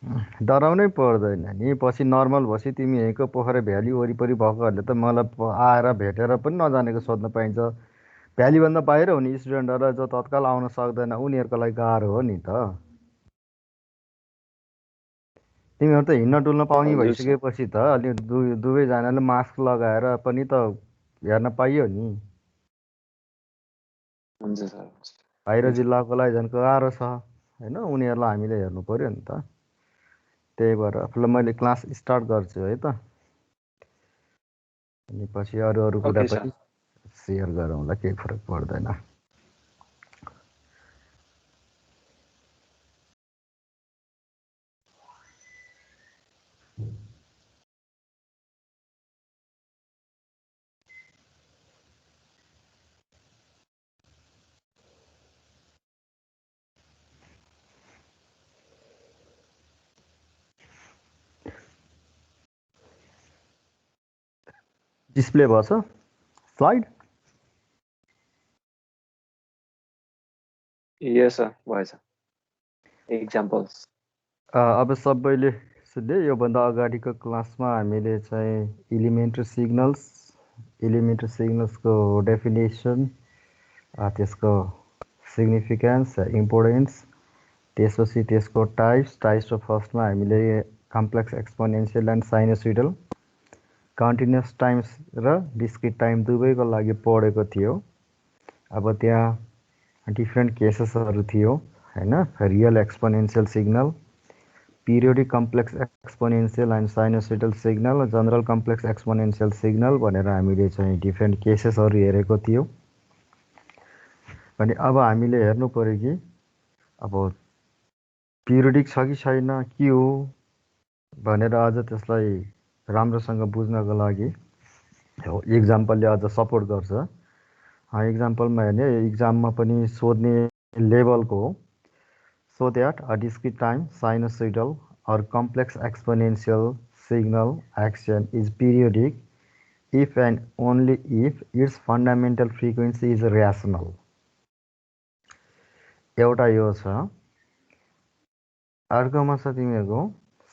डराउनै पर्दैन नि। पछि नर्मल भएपछि तिमी यहीँको पोखरा भ्याली वरिपरि भएकोहरूले त मलाई आएर भेटेर पनि नजानेको सोध्न पाइन्छ। भ्यालीभन्दा बाहिर हुने स्टुडेन्टहरू जो तत्काल आउन सक्दैन उनीहरूको लागि गाह्रो हो नि त। तिमीहरू त हिँड्न डुल्न पाउने हजुर सर। भइसकेपछि त अलि दुवैजनाले मास्क लगाएर पनि त हेर्न पाइयो नि। हुन्छ सर, हुन्छ। बाहिर हुन्छ। जिल्लाको लागि झन् गाह्रो छ होइन, उनीहरूलाई हामीले हेर्नु पर्यो नि त। त्यही भएर ल मैले क्लास स्टार्ट गर्छु है त, अनि पछि अरू अरू कुरा ओके सर। पनि सेयर गरौँला, केही फरक पर्दैन। डिस्प्ले भएछ स्लाइड? यस सर, भएछ। एक्जाम्पल्स। अब सबैले सुन्ने, योभन्दा अगाडिको क्लासमा हामीले चाहिँ इलिमेन्ट्री सिग्नल्सको डेफिनेसन, त्यसको सिग्निफिकेन्स, इम्पोर्टेन्स, त्यसपछि त्यसको टाइप्स र फर्स्टमा हामीले complex exponential and sinusoidal, continuous times र डिस्क्रिट टाइम दुवैको लागि पढेको थियो। अब त्यहाँ डिफ्रेन्ट केसेसहरू थियो होइन, real exponential signal, periodic complex exponential and sinusoidal signal, general complex exponential signal भनेर हामीले चाहिँ डिफ्रेन्ट केसेसहरू हेरेको थियो। अनि अब हामीले हेर्नु पर्यो कि अब पिरियोडिक छ कि छैन, के हो भनेर अझ त्यसलाई राम्रोसँग बुझ्नको लागि इक्जाम्पलले अझ सपोर्ट गर्छ। इक्जाम्पलमा हेर्ने, इक्जाममा पनि सोध्ने लेभलको हो। So that a discrete time sinusoidal or complex exponential signal action is periodic if and only if its fundamental frequency is rational. एउटा यो छ। अर्कोमा छ तिमीहरूको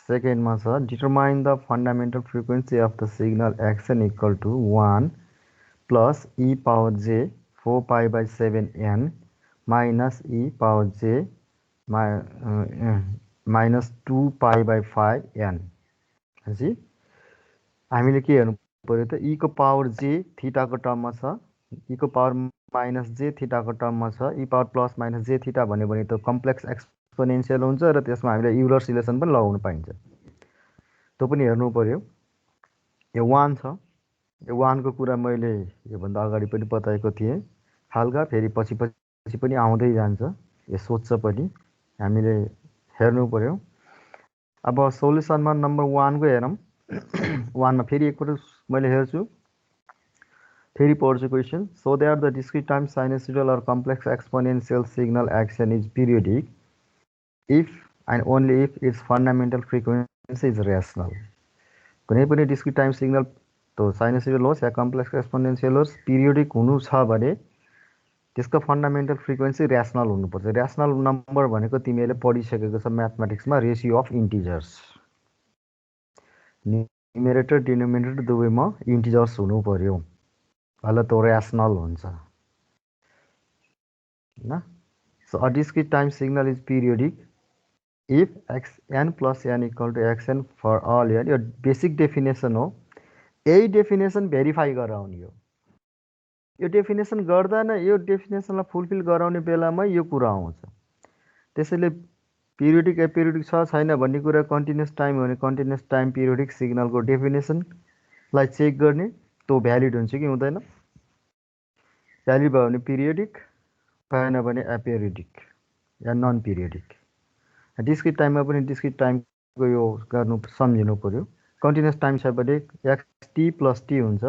सेकेन्डमा छ, determine the fundamental frequency of the signal x n equal to 1 plus e power j 4 pi by 7n minus e power j minus 2 pi by 5n। जी हामीले के हेर्नु पर्यो त, ईको पावर जे थीटाको टर्ममा छ, ईको पावर माइनस जे थीटाको टर्ममा छ, ई पावर प्लस माइनस जे थीटा भन्यो भने त कम्प्लेक्स एक्सपोनेन्सियल हुन्छ र त्यसमा हामीले युलर्स रिलेसन पनि लगाउनु पाइन्छ, त्यो पनि हेर्नु पर्यो। यो 1 छ, यो 1 को कुरा मैले योभन्दा अगाडि पनि बताएको थिएँ। हालका फेरि पछि पछि पनि आउँदै जान्छ, यो सोध्छ पनि, हामीले हेर्नु पर्यो। अब सोल्युसनमा नम्बर 1 को हेरौँ। 1 मा फेरि एकपल्ट मैले हेर्छु, फेरि पढ्छु question. So that the discrete time sinusoidal or complex exponential signal x n is periodic if and only if its fundamental frequency is rational. कुनै पनि डिस्क्रिट टाइम सिग्नल त साइनोसोइडल होस् या कम्प्लेक्स एक्सपोनेन्सियल होस्, पिरियोडिक हुनु छ भने त्यसको फन्डामेन्टल फ्रिक्वेन्सी ऱ्यासनल हुनुपर्छ। ऱ्यासनल नम्बर भनेको तिमीहरूले पढिसकेको छ म्याथमेटिक्समा, ratio of integers. Numerator denominator दुवैमा इन्टिजर्स हुनु पर्यो, अहिले त्यो ऱ्यासनल हुन्छ होइन। So a discrete time signal is periodic if x n plus n equal to x n for all n. यो बेसिक डेफिनेसन हो, यही डेफिनेसन भेरिफाई गराउने हो। यो डेफिनेसन गर्दैन, यो डेफिनेसनलाई फुलफिल गराउने बेलामा यो कुरा आउँछ। त्यसैले पिरियोडिक एपिरियोडिक छ छैन भन्ने कुरा, कन्टिन्युस टाइम हो भने कन्टिन्युस टाइम पिरियोडिक सिग्नलको डेफिनेसनलाई चेक गर्ने, त्यो भ्यालिड हुन्छ कि हुँदैन। भ्यालिड भयो भने पिरियोडिक, भएन भने एपिरियोडिक या नन पिरियोडिक। डिस्क्रिट टाइममा पनि डिस्क्रिट टाइमको यो गर्नु सम्झिनु पर्यो। कन्टिन्युस टाइम छ भने एक्स टी प्लस टी हुन्छ,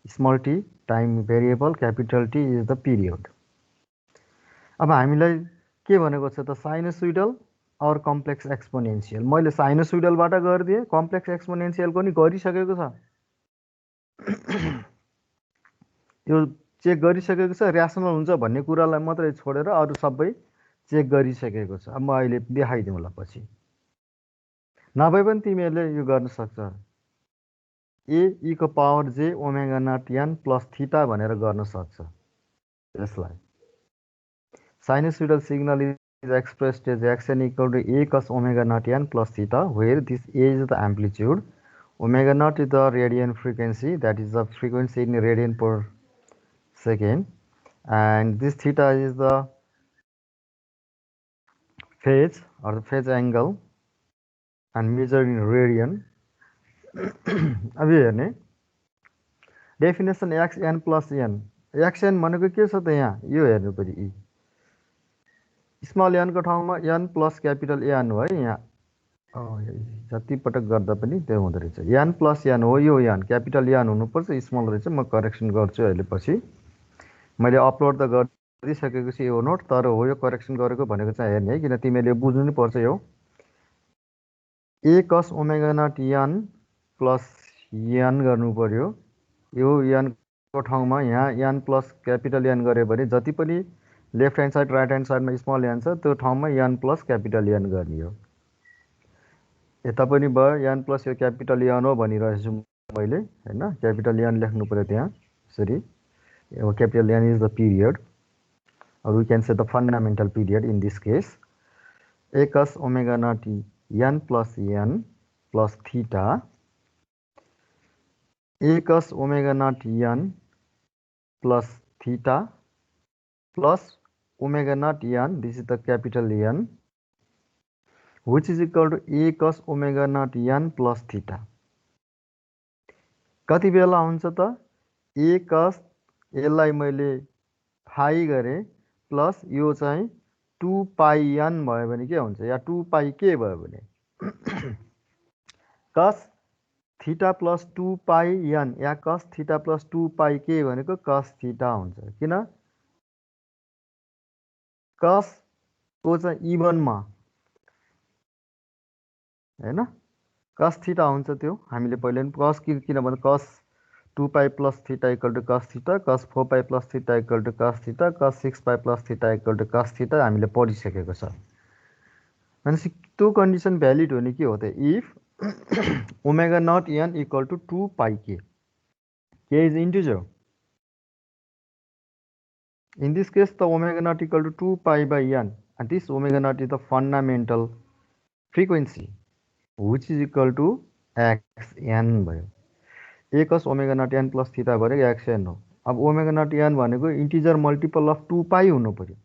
small T time variable, capital T is the period. अब हामीलाई के भनेको छ त, साइनोसोइडल अर कम्प्लेक्स एक्सपोनेन्सियल। मैले साइनोसोइडलबाट गरिदिएँ, कम्प्लेक्स एक्सपोनेन्सियलको नि गरिसकेको छ। यो चेक गरिसकेको छ, ऱ्यासनल हुन्छ भन्ने कुरालाई मात्रै छोडेर अरू सबै चेक गरिसकेको छ। अब म अहिले देखाइदिउँला पछि। नभए पनि तिमीहरूले यो गर्न सक्छ ए e को power j omega not n plus theta भनेर गर्न सक्छ यसलाई sinusoidal signal is expressed as xn equal to a cos omega naught n plus theta, where this a is the amplitude, omega naught is the radian frequency, that is the frequency in radian per second, and this theta is the phase or the phase angle and measured in radian. अब यो हेर्ने definition xn plus n, xn भनेको के छ त यहाँ यो हेर्नु पर्यो e स्मल n को ठाउँमा n प्लस क्यापिटल n हो है यहाँ जति पटक गर्दा पनि त्यो हुँदो रहेछ n प्लस n हो यो n क्यापिटल n हुनुपर्छ स्मल रहेछ म करेक्सन गर्छु अहिले पछि मैले अपलोड त गरिसकेको छु यो नोट तर हो यो करेक्सन गरेको भनेको चाहिँ हेर्ने है किन तिमीले बुझ्नु नि पर्छ यो a cos omega not n plus n गर्नु पर्यो यो n को ठाउँमा यहाँ n प्लस क्यापिटल n गरे भने जति पनि left hand side right hand साइडमा स्मल n छ त्यो ठाउँमा n प्लस क्यापिटल n गर्ने हो यता पनि भयो n प्लस यो क्यापिटल n हो भनिरहेको छु मैले हैन क्यापिटल n लेख्नु पर्यो त्यहाँ यसरी यो capital n is the period or we can say the fundamental period in this case a cos omega naught n plus theta a cos omega naught n plus theta plus omega naught n, this is the capital N, which is equal to a cos omega naught n plus theta. कति बेला हुन्छ त a cos यसलाई मैले phi गरे plus यो चाहिँ 2 पाई n भयो भने के हुन्छ या 2 पाई के भयो भने cos थीटा प्लस 2 पाई n या cos थीटा प्लस 2 पाई के भनेको cos थीटा हुन्छ किन cos को चाहिँ इभनमा हैन cos थीटा हुन्छ त्यो हामीले पहिले नि cos किन भन्दा cos 2 pi plus theta equal to cos theta cos 4 pi plus theta equal to cos theta cos 6 pi plus theta equal to cos theta हामीले पढिसकेको छ भनेपछि त्यो कन्डिसन भ्यालिड हुने के हो त if omega not n equal to 2 pi k is integer in this case the omega naught equal to 2 pi by n and this omega naught is the fundamental frequency which is equal to xn भयो a cos omega naught n plus theta भनेको xn हो अब omega naught n भनेको integer multiple of 2 पाई हुनु पर्यो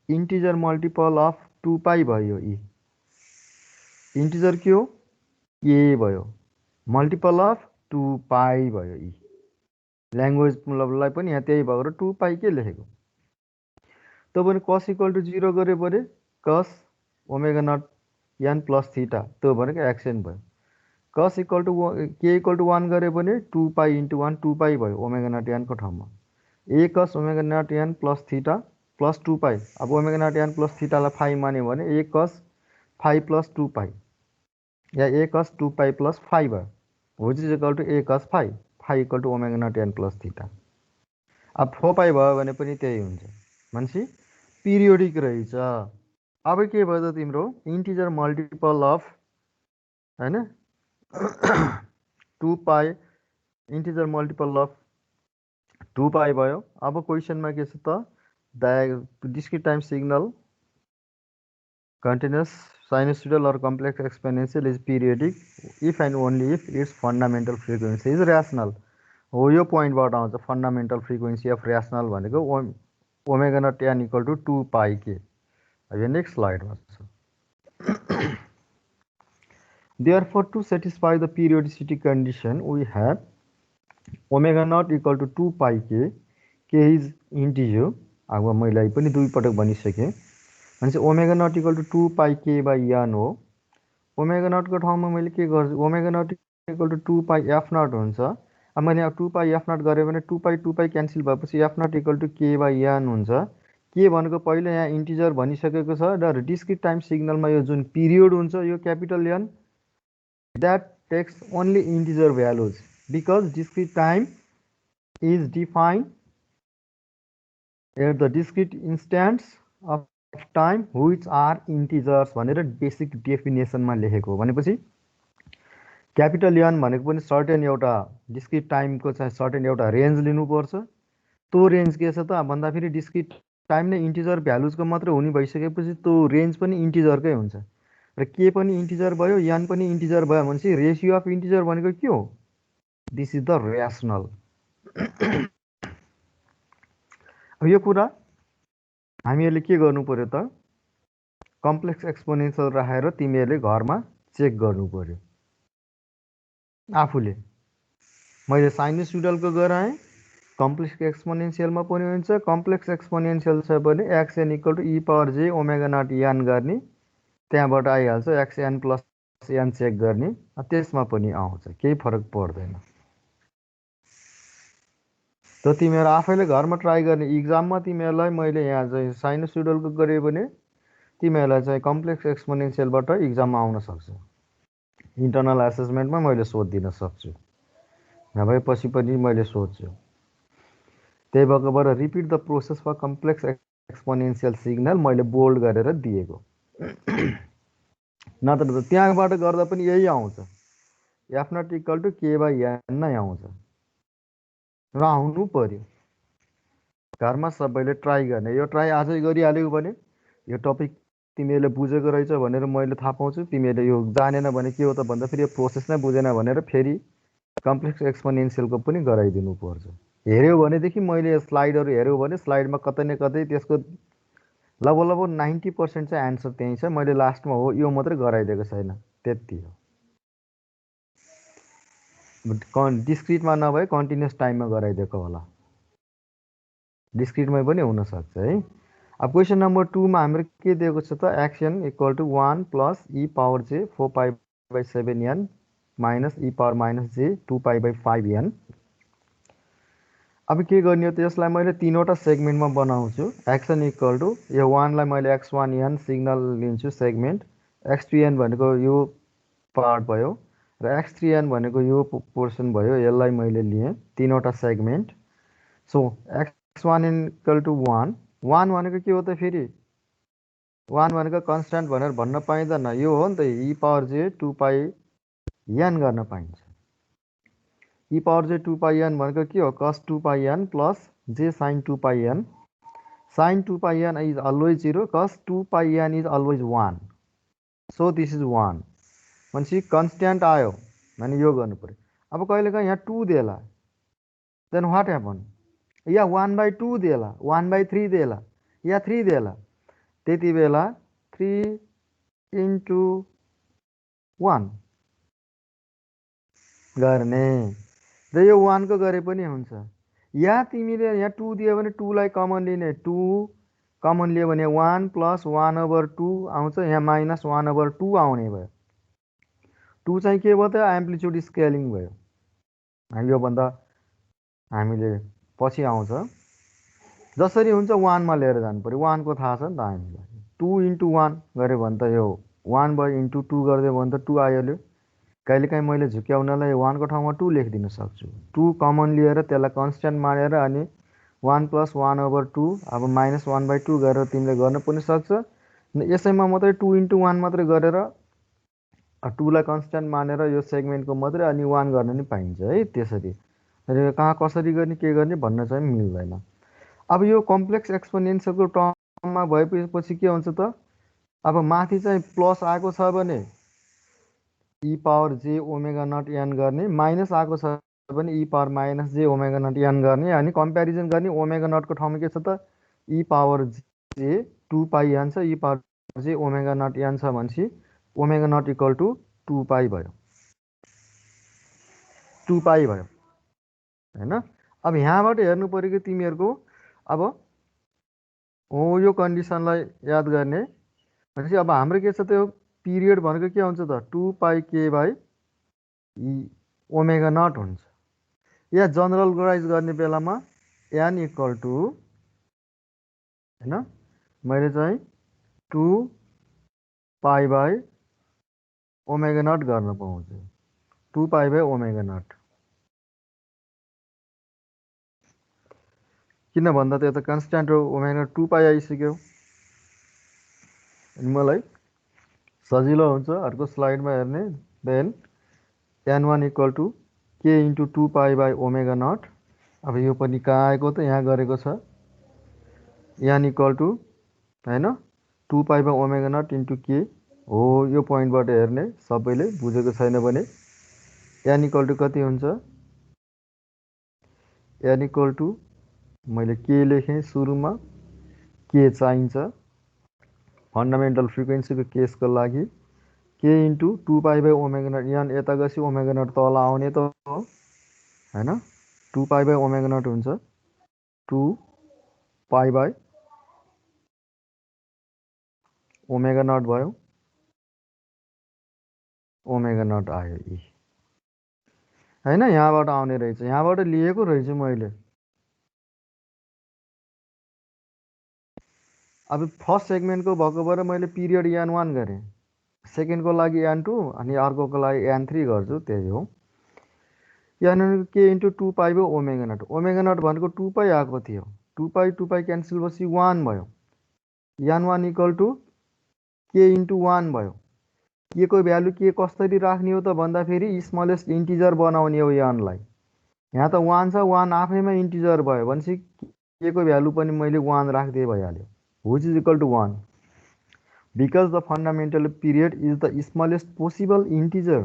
integer multiple of 2 पाई भयो e integer के हो a भयो मल्टिपल अफ 2 पाई भयो e ल्याङ्ग्वेज मतलब पनि यहाँ त्यही भएर 2 पाई के लेखेको त भने cos इक्वल टु 0 गरे भने cos omega not n plus theta त्यो भनेको xn भयो cos equal to k equal to 1 गरे भने 2 पाई इन्टु 1 2 पाई भयो ओमेगा नट n को ठाउँमा a cos omega not n plus theta plus 2 pi अब ओमेगा नट n प्लस थीटालाई फाइ मान्यो भने a cos phi plus 2 pi या a cos 2 पाई प्लस 5 भयो which is equal to a cos phi phi equal to omega not n plus theta अब 4 पाई भयो भने पनि त्यही हुन्छ मान्छे पिरियोडिक रहेछ अब के भयो त तिम्रो इन्टिजर मल्टिपल अफ हैन 2 पाई इन्टिजर मल्टिपल अफ 2 पाई भयो अब क्वेशनमा के छ त the discrete time signal continuous sinusoidal or complex exponential is periodic if and only if its fundamental frequency is rational हो यो पोइन्टबाट आउँछ फन्डामेन्टल फ्रिक्वेन्सी अफ ऱ्यासनल भनेको omega not n equal to 2 pi k अब next स्लाइडमा छ therefore to satisfy the periodicity condition we have omega naught equal to 2 pi k is integer अब मैले पनि दुई पटक भनिसके भने चाहिँ omega not equal to 2 pi k by n हो ओमेगा नट को ठाउँमा मैले के गर्छु omega not equal to 2 pi f nought हुन्छ अब मैले 2 पाई f नट गरे भने 2 पाई क्यान्सल भएपछि f nought equal to k by n हुन्छ के भनेको पहिले यहाँ इन्टिजर भनिसकेको छ र डिस्क्रिट टाइम सिग्नलमा यो जुन पिरियड हुन्छ यो capital n that takes only integer values because discrete time is defined at the discrete instants of time which are integers भनेर बेसिक डेफिनेसनमा लेखेको भनेपछि क्यापिटल एन भनेको पनि सर्टेन एउटा डिस्क्रिट टाइमको चाहिँ सर्टेन एउटा रेन्ज लिनुपर्छ। त्यो रेन्ज के छ त भन्दाखेरि डिस्क्रिट टाइम नै इन्टिजर भ्यालुजको मात्र हुने भइसकेपछि त्यो रेन्ज पनि इन्टिजरकै हुन्छ र के पनि इन्टिजर भयो एन पनि इन्टिजर भयो भनेपछि रेसियो अफ इन्टिजर भनेको के हो? This is the rational. यो कुरा हामीहरूले के गर्नु पर्यो त कम्प्लेक्स एक्सपोनेन्सियल राखेर तिमीहरूले घरमा चेक गर्नु पर्यो आफूले। मैले साइनुसोइडलको गराएँ, कम्प्लेक्स एक्सपोनेन्सियलमा पनि हुन्छ। कम्प्लेक्स एक्सपोनेन्सियल छ भने x n equal to e power j omega nought n गर्ने, त्यहाँबाट आइहाल्छ एक्सएन प्लस एन चेक गर्ने, त्यसमा पनि आउँछ, केही फरक पर्दैन। त तिमीहरू आफैले घरमा ट्राई गर्ने। इक्जाममा तिमीहरूलाई मैले यहाँ चाहिँ साइनुसोइडलको गरेँ भने तिमीहरूलाई चाहिँ कम्प्लेक्स एक्सपोनेन्सियलबाट इक्जाममा आउन सक्छ। इन्टरनल एसेसमेन्टमा मैले सोधिदिन सक्छु, नभएपछि पनि मैले सोध्छु। त्यही भएकोबाट repeat the process for complex exponential signal मैले बोल्ड गरेर दिएको। नत्र त त्यहाँबाट गर्दा पनि यही आउँछ, f naught equal to k by N नै आउँछ र आउनु पर्यो। घरमा सबैले ट्राई गर्ने। यो ट्राई आजै गरिहाल्यो भने यो टपिक तिमीहरूले बुझेको रहेछ भनेर मैले थाहा पाउँछु। तिमीहरूले यो जानेन भने के हो त भन्दाखेरि यो प्रोसेस नै बुझेन भनेर फेरि कम्प्लेक्स एक्सपोनेन्सियलको पनि गराइदिनु पर्छ। हेऱ्यो भनेदेखि मैले स्लाइडहरू हेऱ्यो भने स्लाइडमा कतै न कतै त्यसको लगभग 90% चाहिँ एन्सर त्यही छ। मैले लास्टमा हो यो मात्रै गराइदिएको छैन, त्यति हो। डिस्क्रिटमा नभए कन्टिन्युस टाइममा गराइदिएको होला, डिस्क्रिटमै पनि हुनसक्छ है। अब क्वेसन नम्बर 2मा हाम्रो के दिएको छ त x n equal to 1 plus e power j 4 pi by 7 n minus e power minus j 2 pi by 5 an. अब के गर्ने हो त यसलाई मैले तीनवटा सेगमेन्टमा बनाउँछु। एक्सएन इक्वल टु यो 1लाई मैले x1 एन सिग्नल लिन्छु सेगमेन्ट, x2 एन भनेको यो पार्ट भयो र x3 एन भनेको यो पोर्सन भयो, यसलाई मैले लिएँ तीनवटा segment. So x1 n equal to 1, 1 भनेको के हो त फेरि 1 भनेको कन्स्ट्यान्ट भनेर भन्न पाइँदैन, यो हो नि त ई पावर जे 2 पाई एन गर्न पाइन्छ। ई पावर जे 2 पाई एन भनेको के हो cos 2 pi n plus j sine 2 pi n. Sine 2 pi n is always 0, cos 2 pi n is always 1, so this is 1 भनेपछि कन्स्ट्यान्ट आयो भने यो गर्नु पर्यो। अब कहिलेकाहीँ यहाँ 2 देला, देन व्हाट ह्यापन, या 1/2 देला, 1/3 देला, या 3 देला, त्यति बेला 3 इन्टु 1 गर्ने र यो 1 को गरे पनि हुन्छ। या तिमीले यहाँ 2 दियो भने 2 लाई कमन लिने, 2 कमन लियो भने 1 प्लस 1/2 आउँछ, यहाँ माइनस 1/2 आउने भयो। 2 चाहिँ के भयो त एम्प्लिट्युड स्केलिङ भयो। योभन्दा हामीले पछि आउँछ, जसरी हुन्छ 1मा लिएर जानु पर्यो, 1 को थाहा छ नि त हामीलाई। 2 इन्टु 1 गऱ्यो भने त यो 1 भयो, इन्टु 2 गरिदियो भने त 2 आइहाल्यो। कहिलेकाहीँ मैले झुक्याउनलाई 1 को ठाउँमा 2 लेखिदिन सक्छु। 2 कमन लिएर त्यसलाई कन्स्ट्यान्ट मानेर अनि 1 प्लस 1/2 अब माइनस 1/2 गरेर तिमीले गर्न पनि सक्छ। यसैमा मात्रै 2 इन्टु 1 मात्रै गरेर 2 लाई कन्स्ट्यान्ट मानेर यो सेगमेन्टको मात्रै अनि 1 गर्न नि पाइन्छ है। त्यसरी कहाँ कसरी गर्ने के गर्ने भन्न चाहिँ मिल्दैन। अब यो कम्प्लेक्स एक्सपोनेन्सियलको टर्ममा भएपछि के हुन्छ त, अब माथि चाहिँ प्लस आएको छ भने ई power j omega nought n गर्ने, माइनस आएको छ भने ई पावर माइनस जे ओमेगा नट एन गर्ने, अनि कम्पेरिजन गर्ने ओमेगा नटको ठाउँमा के छ त ई पावर जे 2 पाई एन छ, ई power j omega nought an छ भनेपछि ओमेगा नट इक्वल टु 2 पाई भयो, 2 पाई भयो होइन। अब यहाँबाट हेर्नु पऱ्यो कि तिमीहरूको अब हो यो कन्डिसनलाई याद गर्ने भनेपछि अब हाम्रो के छ त यो पिरियड भनेको के हुन्छ त 2 pi k by omega not हुन्छ। या जनरलाइज गर्ने बेलामा एन इक्वल टु होइन मैले चाहिँ 2 पाई बाई ओमेगा नट गर्न पाउँछु, 2 पाई बाई ओमेगा नट। किन भन्दा त यो त कन्स्ट्यान्ट हो, ओमेगा 2 पाई आइसक्यो। अनि मलाई सजिलो हुन्छ अर्को स्लाइडमा हेर्ने। Then n1 equal to k into 2 pi by omega nought. अब यो पनि कहाँ आएको त यहाँ गरेको छ। n इक्वल टु होइन 2 pi by omega nought into k हो। यो पोइन्टबाट हेर्ने सबैले बुझेको छैन भने n इक्वल टु कति हुन्छ। n इक्वल टु मैले के लेखेँ सुरुमा, के चाहिन्छ फन्डामेन्टल फ्रिक्वेन्सीको केसको लागि k into 2 pi by omega nought. यहाँ यता गएपछि ओमेगा नट तल आउने त हो होइन। 2 पाई बाई ओमेगा नट हुन्छ 2 पाई बाई ओमेगा नट भयो, ओमेगा नट आयो यी होइन। यहाँबाट आउने रहेछ, यहाँबाट लिएको रहेछु मैले। अब फर्स्ट सेगमेन्टको भएकोबाट मैले पिरियड n1 गरेँ, सेकेन्डको लागि n2 अनि अर्कोको लागि n3 गर्छु, त्यही हो। n के इन्टु 2 पाई भयो ओमेगा नट। ओमेगा नट भनेको 2 पाई आएको थियो, 2 पाई क्यान्सल भएपछि 1 भयो। n1 equal to k into 1 भयो। के को भ्यालु के कसरी राख्ने हो त भन्दाखेरि स्मलेस्ट इन्टिजर बनाउने हो n लाई। यहाँ त 1 छ, 1 आफैमा इन्टिजर भयो भनेपछि के को भ्यालु पनि मैले 1 राख्दै भइहाल्यो, which is equal to 1 because the fundamental period is the smallest possible integer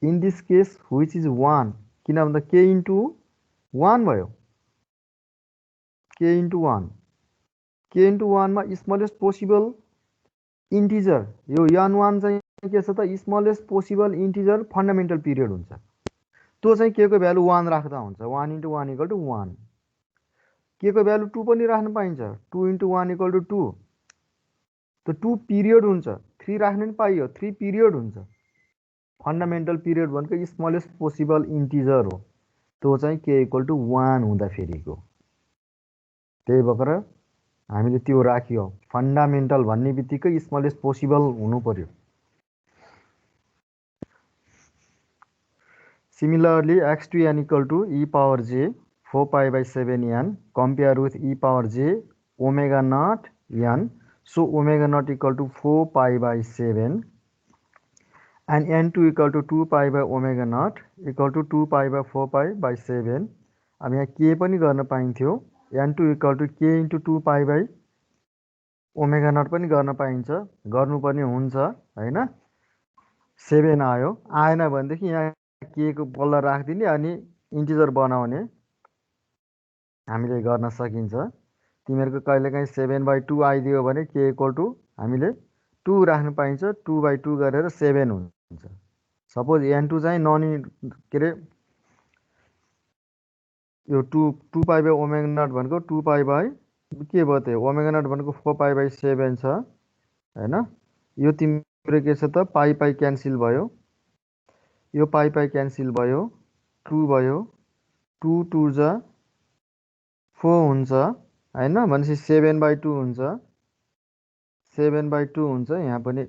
in this case which is 1। किन भन्दा k इन्टु 1 भयो, k इन्टु 1, k इन्टु 1 मा स्मलेस्ट पोसिबल इन्टिजर यो n1 चाहिँ के छ त smallest possible integer fundamental period हुन्छ। त्यो चाहिँ के को भ्यालु 1 राख्दा हुन्छ। 1 इन्टु 1 इक्वल टु 1। के को भ्यालु 2 पनि राख्न पाइन्छ, 2 इन्टु 1 इक्वल टु 2। त 2 पिरियड हुन्छ, 3 राख्न पनि पाइयो, 3 पिरियड हुन्छ। फन्डामेन्टल पिरियड भनेको स्मलेस्ट पोसिबल इन्टिजर हो, त्यो चाहिँ के इक्वल टु 1 हुँदाखेरिको। त्यही भएर हामीले त्यो राख्यो, फन्डामेन्टल भन्ने बित्तिकै स्मलेस्ट पोसिबल हुनु पर्यो। Similarly x to n equal to e power j 4 pi by 7n compare with e power j omega not n। So omega not equal to 4 pi by 7 and n2 equal to 2 pi by omega not equal to 2 pi by 4 pi by 7। अब यहाँ के पनि गर्न पाइन्थ्यो, n2 equal to k into 2 pi by omega nought पनि गर्न पाइन्छ, गर्नुपर्ने हुन्छ होइन। 7 आयो, आएन भनेदेखि यहाँ के को बल्ल राखिदिने अनि इन्टिजर बनाउने हामीले गर्न सकिन्छ। तिमीहरूको कहिलेकाहीँ 7/2 आइदियो भने के इक्वल टु हामीले 2 राख्न पाइन्छ, 2/2 गरेर 7 हुन्छ। सपोज n2 चाहिँ के अरे यो 2 पाई बाई ओमेगा नट भनेको 2 पाई बाई के भयो त ओमेगा नट भनेको 4 पाई बाई 7 छ होइन। यो तिम्रो के छ त पाई पाई क्यान्सिल भयो, यो पाई पाई क्यान्सिल भयो, 2 भयो, 2 2 जा 4 हुन्छ होइन। भनेपछि 7/2 हुन्छ, 7/2 हुन्छ। यहाँ पनि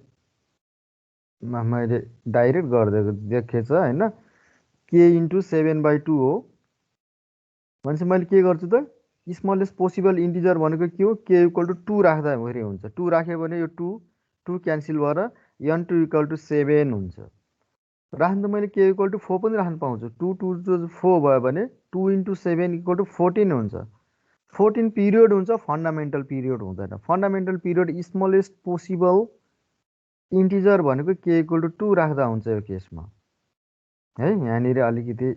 मैले डाइरेक्ट गरिदिएको देखेछ होइन। के इन्टु 7/2 हो भनेपछि मैले के गर्छु त स्मलेस्ट पोसिबल इन्टिजर भनेको के हो, के इक्वल टु 2 राख्दाखेरि हुन्छ। 2 राख्यो भने यो 2 क्यान्सिल भएर n2 इक्वल टु 7 हुन्छ। राख्नु त मैले के इक्वल टु 4 पनि राख्न पाउँछु, 2 2 4 भयो भने 2 इन्टु 7 इक्वल टु 14 हुन्छ। 14 पिरियड हुन्छ, फन्डामेन्टल पिरियड हुँदैन। Fundamental period smallest possible integer भनेको के इक्वल टु 2 राख्दा हुन्छ यो केसमा है। यहाँनिर अलिकति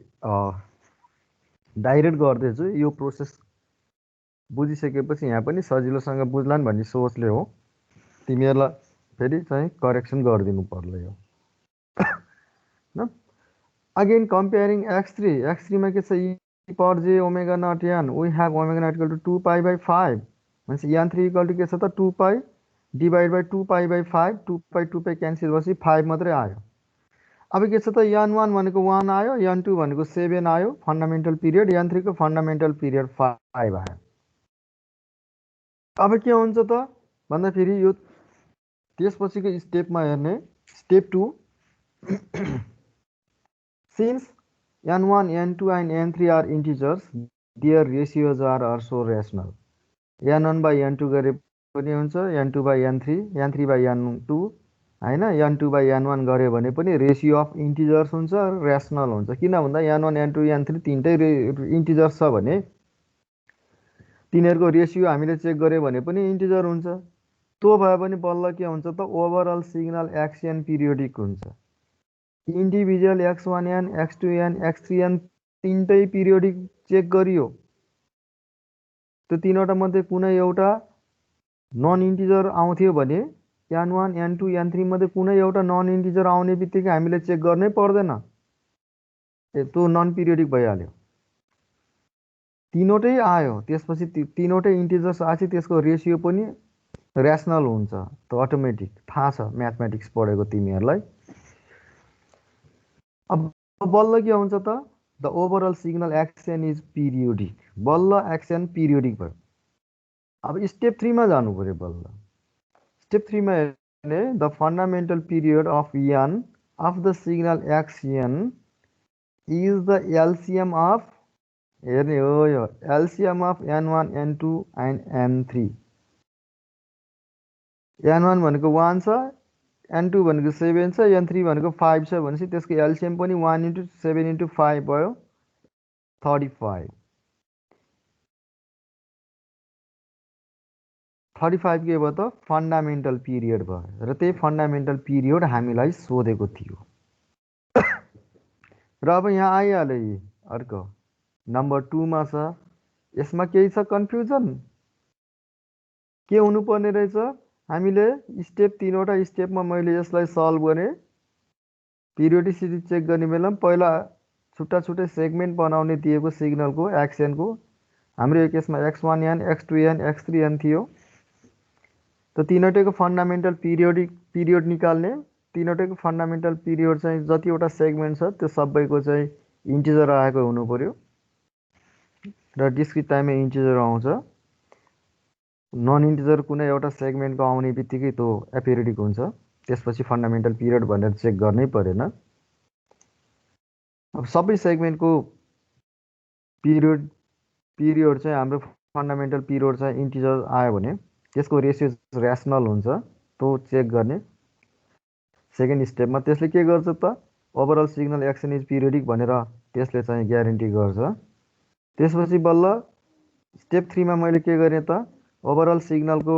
डाइरेक्ट गर्दैछु, यो प्रोसेस बुझिसकेपछि यहाँ पनि सजिलोसँग बुझ्लान् भन्ने सोचले हो। तिमीहरूलाई फेरि चाहिँ करेक्सन गरिदिनु पर्ला यो न। अगेन कम्पेयरिङ x3 मा के छ e power j omega not n, we have omega not equal to 2 pi by 5 भनेपछि n3 इक्वल टु के छ त 2 pi divide by 2 pi by 5, 2 pi cancel भएपछि 5 मात्रै आयो। अब के छ त n1 भनेको 1 आयो, n2 भनेको 7 आयो फन्डामेन्टल पिरियड, n3 को फन्डामेन्टल पिरियड 5 आयो। अब के हुन्छ त भन्दाखेरि यो त्यसपछिको स्टेपमा हेर्ने, step 2 since n1 n2 and n3 are integers their ratios are also rational। n1 by n2 गरे पनि हुन्छ, n2/n3, n3/n2 होइन, n2/n1 गऱ्यो भने पनि रेसियो अफ इन्टिजर्स हुन्छ, ऱ्यासनल हुन्छ। किन भन्दा n1 n2 n3 तिनटै इन्टिजर्स छ भने तिनीहरूको रेसियो हामीले चेक गऱ्यो भने पनि इन्टिजर हुन्छ। त्यो भए पनि बल्ल के हुन्छ त ओभरअल सिग्नल एक्सएन पिरियोडिक हुन्छ। इन्डिभिजुअल x1n x2n x3n तिनटै पिरियोडिक चेक गरियो, त्यो तिनवटा मध्ये कुनै एउटा नन इन्टिजर आउँथ्यो भने n1 n2 n3 मध्ये कुनै एउटा नन इन्टिजर आउने बित्तिकै हामीले चेक गर्नै पर्दैन, त्यो नन पिरियोडिक भइहाल्यो। तीनवटै आयो त्यसपछि तीनवटै इन्टिजर्स आएपछि त्यसको रेसियो पनि ऱ्यासनल हुन्छ, त्यो अटोमेटिक थाहा छ म्याथमेटिक्स पढेको तिमीहरूलाई। अब बल्ल के हुन्छ त the overall signal xn is periodic, बल्ल एक्सएन पिरियोडिक भयो। अब स्टेप 3 मा जानु पर्यो बल्ल। स्टेप 3 मा हेर्ने the fundamental period of n of the signal xn is the LCM of, हेर्ने हो यो LCM of n1 n2 and n3। n1 भनेको 1 छ, n2 भनेको 7 छ, n3 भनेको 5 छ भनेपछि त्यसको एलसिएम पनि 1 × 7 × 5 भयो 35। 35 के भयो त फन्डामेन्टल पिरियड भयो र त्यही फन्डामेन्टल पिरियड हामीलाई सोधेको थियो। र अब यहाँ आइहाल्यो यी अर्को नम्बर 2 मा छ। यसमा केही छ कन्फ्युजन? के हुनुपर्ने रहेछ? हामीले स्टेप 3वटा स्टेपमा मैले यसलाई सल्भ गरेँ। पिरियोडिसिटी चेक गर्ने बेला पहिला छुट्टा छुट्टै सेगमेन्ट बनाउने दिएको सिग्नलको एक्सएनको, हाम्रो यो केसमा x1n x2n x3n थियो। त तीनवटैको फन्डामेन्टल पिरियड निकाल्ने, तीनवटैको फन्डामेन्टल पिरियड चाहिँ जतिवटा सेगमेन्ट छ त्यो सबैको चाहिँ इन्टिजर आएको हुनु पर्यो र डिस्क्रिट टाइममा इन्टिजर आउँछ। नन इन्टिजर कुनै एउटा सेगमेन्टको आउने बित्तिकै त्यो एपिरियोडिक हुन्छ, त्यसपछि फन्डामेन्टल पिरियड भनेर चेक गर्नै परेन। अब सबै सेगमेन्टको पिरियड चाहिँ हाम्रो फन्डामेन्टल पिरियड चाहिँ इन्टिजर आयो भने त्यसको रेसियो ऱ्यासनल हुन्छ, त्यो चेक गर्ने सेकेन्ड स्टेपमा। त्यसले के गर्छ त overall signal x n is periodic भनेर त्यसले चाहिँ ग्यारेन्टी गर्छ। त्यसपछि बल्ल स्टेप 3 मा मैले के गरेँ त ओभरअल सिग्नलको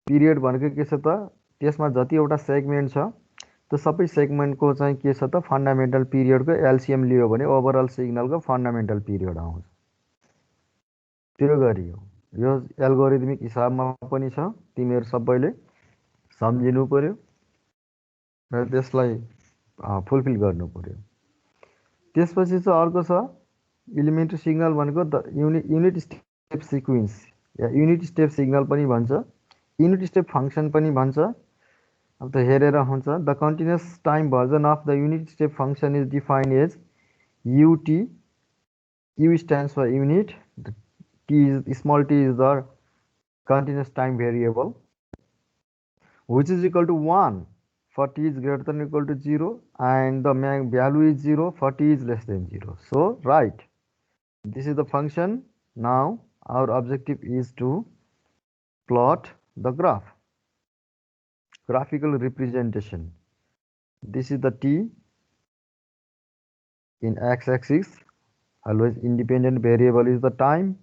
पिरियड भनेको के छ त त्यसमा जतिवटा सेगमेन्ट छ त्यो सबै सेगमेन्टको चाहिँ के छ त फन्डामेन्टल पिरियडको एलसिएम लियो भने ओभरअल सिग्नलको फन्डामेन्टल पिरियड आउँछ। त्यो गरियो। यो एल्गोरिदमिक हिसाबमा पनि छ, तिमीहरू सबैले सम्झिनु पर्यो र त्यसलाई फुलफिल गर्नु पर्यो। त्यसपछि चाहिँ अर्को छ इलिमेन्ट्री सिग्नल भनेको the unit step sequence yeah unit step signal पनि भन्छ, युनिट स्टेप फङ्सन पनि भन्छ। अब त हेरेर हुन्छ। The continuous time version of the unit step function is defined as u t, u stands for unit, small t is the continuous time variable which is equal to 1 for t is greater than or equal to 0 and the value is 0 for t is less than 0. So right, this is the function. Now our objective is to plot the graphical representation. This is the t in x-axis, always independent variable is the time,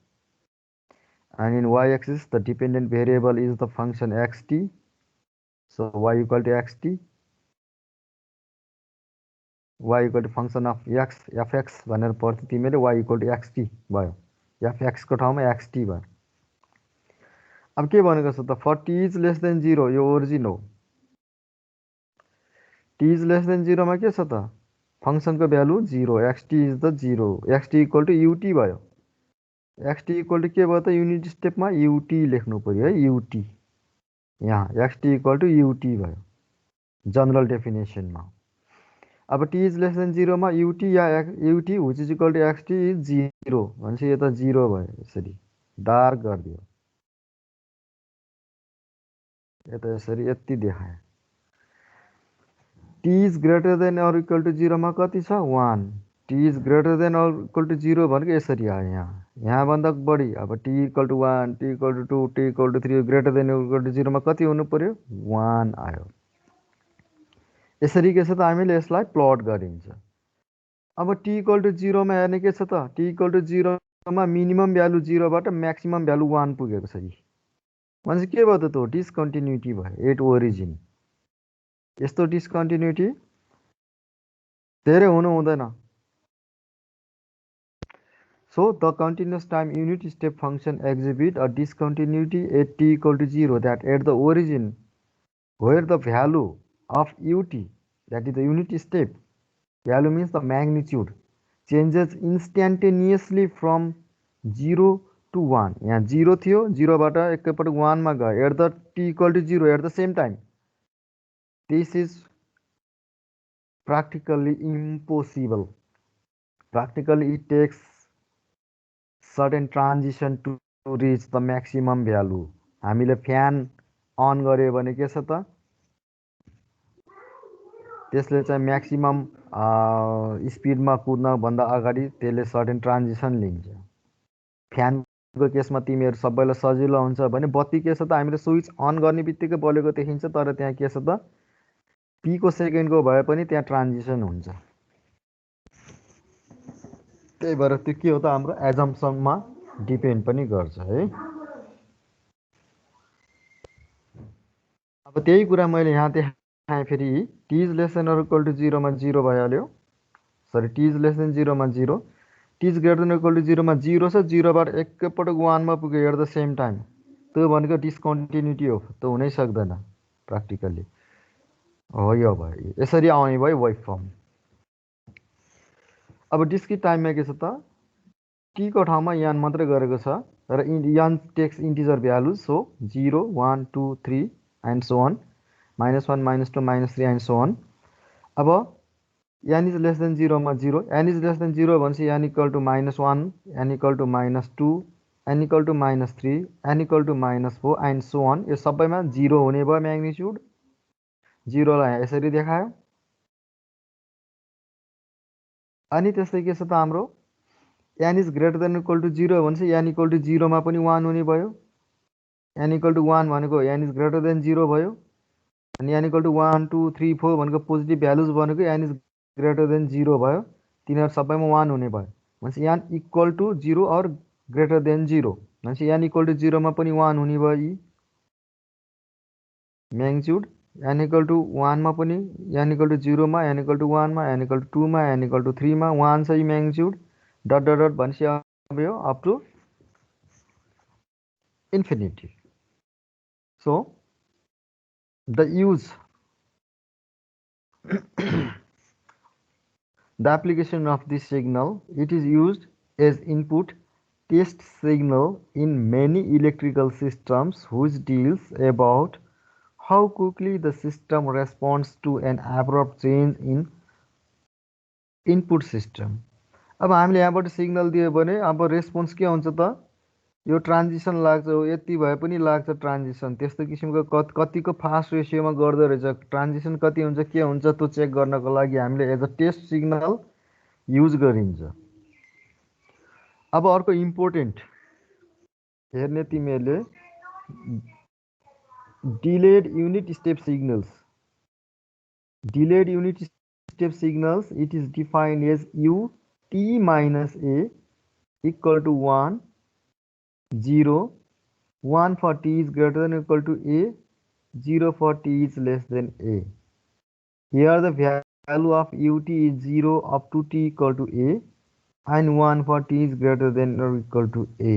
and in y-axis the dependent variable is the function xt. So y equal to xt, y equal to function of x fx भनेर पढ्थ्यो तिमीले, y equal to xt भयो, fx को ठाउँमा xt भयो। अब के भनेको छ त for t is less than 0, यो ओरिजिन हो। t is less than 0 मा के छ त फङ्सनको value 0, xt is the 0, xt equal to ut भयो। xt इक्वल टू के भयो त युनिट स्टेपमा युटी लेख्नु पर्यो है, युटी। यहाँ xt इक्वल टू युटी भयो जनरल डेफिनेसनमा। अब टी इज लेस देन 0 मा युटी या u t which is equal to x t is 0 भनेपछि यो त 0 भयो। यसरी डार्क गरिदियो, यता यसरी यति देखायो। T is greater than or equal to 0 मा कति छ 1, t is greater than or equal to 0 भनेको यसरी आयो यहाँभन्दा बढी। अब t equal to 1, t equal to 2, t equal to 3 greater than equal to 0 मा कति हुनु पर्यो? 1 आयो। यसरी के छ त हामीले यसलाई प्लट गरिन्छ। अब टी इक्वल टु 0 मा हेर्ने के छ त? टी इक्वल टु 0 मा मिनिमम भ्यालु 0 बाट म्याक्सिमम भ्यालु 1 पुगेको छ। भनेपछि के भयो त? त्यो डिस्कन्टिन्युटी भयो एट ओरिजिन। यस्तो डिस्कन्टिन्युटी धेरै हुनु हुँदैन। So the continuous time unit step function exhibit a discontinuity at t equal to 0, that at the origin where the value of ut, that is the unit step value means the magnitude, changes instantaneously from 0 to 1. यहाँ 0 थियो, 0 बाट एकैपटक 1 मा गयो at the t equal to 0 at the same time. This is practically impossible. Practically it takes certain transition to reach the maximum value. हामीले fan on गर्यो भने के छ त? त्यसले चाहिँ म्याक्सिमम स्पिडमा कुद्न भन्दा अगाडि त्यसले सर्टेन ट्रान्जिसन लिन्छ। फ्यानको केसमा तिमीहरू सबैलाई सजिलो हुन्छ भने बत्ती के छ त? हामीले स्विच अन गर्ने बित्तिकै बलेको देखिन्छ, तर त्यहाँ के छ त? पीको सेकेन्डको भए पनि त्यहाँ ट्रान्जिसन हुन्छ। त्यही भएर त्यो के हो त? हाम्रो एजम्पसनमा डिपेन्ड पनि गर्छ है। अब त्यही कुरा मैले यहाँ देखाएँ फेरि t is less than or equal to 0 मा 0 भइहाल्यो। Sorry, t is less than 0 मा 0, t is greater than equal to 0 मा 0 छ, 0 बाट एकैपटक 1 मा पुग्यो एट द सेम टाइम। त्यो भनेको डिस्कन्टिन्युटी हो, त्यो हुनै सक्दैन प्र्याक्टिकली। हो, यो भयो, यसरी आउने भयो वेभ फर्म। अब डिस्क्रिट टाइममा के छ त? टी को ठाउँमा यान मात्रै गरेको छ, र n takes integer values, so 0, 1, 2, 3 and so on, -1, -2, -3 and so on. अब यान इज लेस देन 0 मा 0, यान इज लेस देन 0 भनेपछि यान इक्वल टु -1, यान इक्वल टु -2, यान equal to -3, n equal to -4 and so on. यो सबैमा 0 हुने भयो म्याग्निट्युड। 0 लाई यसरी देखायो। अनि त्यस्तै के छ त हाम्रो n is greater than equal to 0 भनेपछि यान इक्वल टु 0 मा पनि 1 हुने भयो। यान इक्वल टु 1 भनेको यान इज ग्रेटर देन 0 भयो। अनि यान इक्वल टु 1, 2, 3, 4 भनेको पोजिटिभ भ्यालुज भनेको यान इज ग्रेटर देन 0 भयो। तिनीहरू सबैमा 1 हुने भयो भनेपछि n equal to 0 or greater than 0 भनेपछि यान इक्वल टु 0 मा पनि 1 हुने भयो। यी म्याग्निट्युड यान इक्वल टु 1 मा पनि, यान इक्वल टु 0 मा, यान इक्वल टु 1 मा, यान इक्वल टु 2 मा, यान इक्वल टु 3 मा 1 छ। यी म्याग्निट्युड डट डट डट भनेपछि अब यो up to infinity. So the use the application of this signal, it is used as input test signal in many electrical systems, which deals about how quickly the system responds to an abrupt change in input system. अब हामीले यहाँबाट signal दियो भने अब response के हुन्छ त? यो ट्रान्जिसन लाग्छ, यति भए पनि लाग्छ ट्रान्जिसन। त्यस्तो किसिमको कतिको फास्ट रेसियोमा गर्दो रहेछ, ट्रान्जिसन कति हुन्छ के हुन्छ त्यो चेक गर्नको लागि हामीले as a test signal use गरिन्छ। अब अर्को इम्पोर्टेन्ट हेर्ने तिमीहरूले delayed unit step signals. Delayed unit step signals, it is defined as ut minus a equal to 1, 0, 1 for t is greater than or equal to a, 0 for t is less than a. Here the value of ut is 0 up to t equal to a and 1 for t is greater than or equal to a.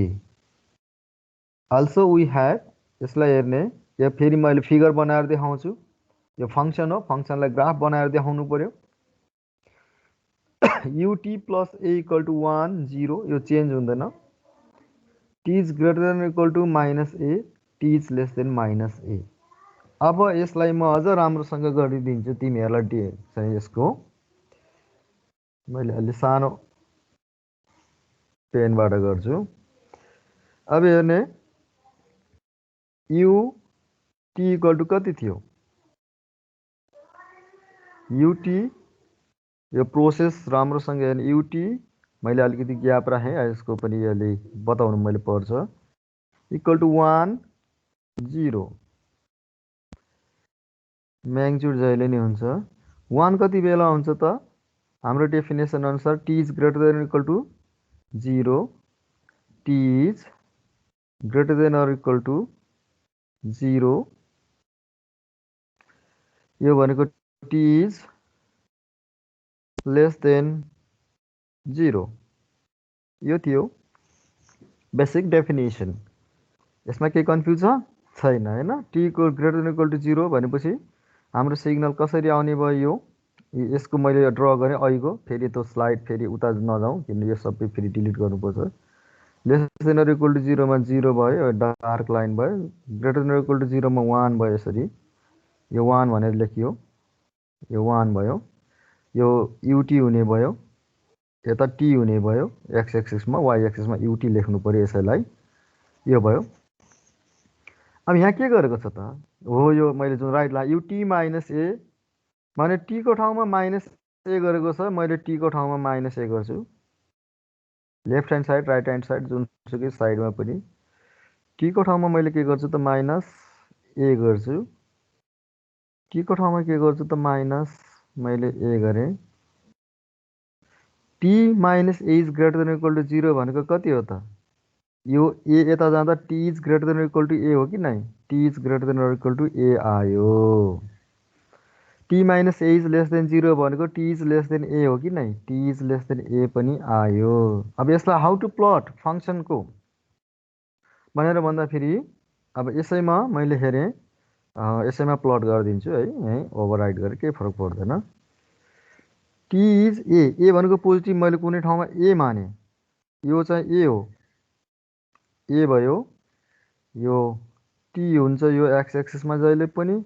Also we have, यसलाई हेर्ने, यो फेरि मैले figure बनाएर देखाउँछु। यो function हो, फंक्शनलाई graph बनाएर देखाउनु पर्यो। ut plus a equal to 1, 0 यो चेन्ज हुँदैन। t is greater than or equal to minus a, t is less than minus a. अब यसलाई म अझ राम्रोसँग गरिदिन्छु तिमीहरूलाई चाहिँ यसको। मैले अलि सानो पेनबाट गर्छु। अब हेर्ने, ut इक्वल टु कति थियो? ut यो प्रोसेस राम्रोसँग हेर्नु युटी मैले अलिकति ग्याप राखेँ यसको पनि यसले बताउनु मैले पर्छ इक्वल टु 1 0 म्याग्निट्युड जहिले नि हुन्छ 1 कति बेला हुन्छ त हाम्रो डेफिनेसन अनुसार t is greater than equal to 0 t is greater than or equal to 0 यो भनेको t इज लेस देन 0 यो थियो बेसिक डेफिनेसन यसमा के कन्फ्युज छैन हैन t को ग्रेटर देन इक्वल टु 0 भनेपछि हाम्रो सिग्नल कसरी आउने भयो यसको मैले ड्र गरेँ अहिलेको फेरि त्यो स्लाइड फेरि उता नजाउँ किन यो सबै फेरि डिलिट गर्नुपर्छ less than or equal to 0 मा 0 भयो डार्क लाइन भयो ग्रेटर देन इक्वल टु 0 मा 1 भयो यसरी यो 1 भनेर लेखियो यो 1 भयो यो युटी हुने भयो यता टी हुने भयो एक्स एक्सिसमा वाइ एक्सिसमा युटी लेख्नु पर्यो यसैलाई यो भयो अब यहाँ के गरेको छ त हो यो मैले जुन राइट ला युटी माइनस ए माने टी को ठाउँमा माइनस ए गरेको छ मैले टी को ठाउँमा माइनस ए गर्छु left hand side right hand side जुनसुकै साइडमा पनि टी को ठाउँमा मैले के गर्छु त माइनस ए गर्छु टी को ठाउँमा के गर्छु त माइनस मैले ए गरेँ t minus a is greater than equal to 0 भनेको कति हो त यो ए यता जाँदा t is greater than equal to a हो कि नै t is greater than equal to a आयो t minus a is less than 0 भनेको t is less than a हो कि नै t is less than a पनि आयो अब यसलाई हाउ टु प्लट फङ्सनको भनेर भन्दाखेरि अब यसैमा मैले हेरेँ यसैमा प्लट गरिदिन्छु है यहीँ ओभरराइट गरेर केही फरक पर्दैन टी इज ए भनेको पोजिटिभ मैले कुनै ठाउँमा ए माने यो चाहिँ ए हो ए भयो यो टी हुन्छ यो एक्स एक्सिसमा जहिले पनि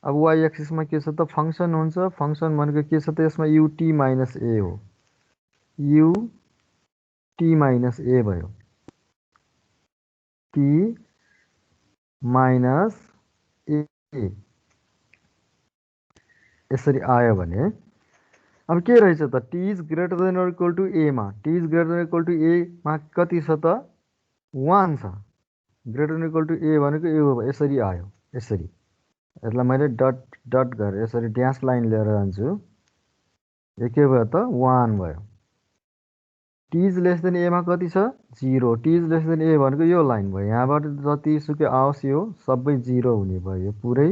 अब वाइ एक्सिसमा के छ त फङ्सन हुन्छ फङ्सन भनेको के छ त यसमा युटी माइनस ए हो युटी माइनस ए भयो टी माइनस ए यसरी आयो भने अब के रहेछ त t is greater than or equal to एमा t is greater than equal to एमा कति छ त 1 छ greater than equal to a भनेको ए हो यसरी आयो यसरी यसलाई मैले डट डट गरेर यसरी ड्यास लाइन लिएर जान्छु यो के भयो त 1 भयो टी इज लेस देन एमा कति छ 0 टी इज लेस देन ए भनेको यो लाइन भयो यहाँबाट जतिसुकै आओस् यो सबै 0 हुने भयो यो पुरै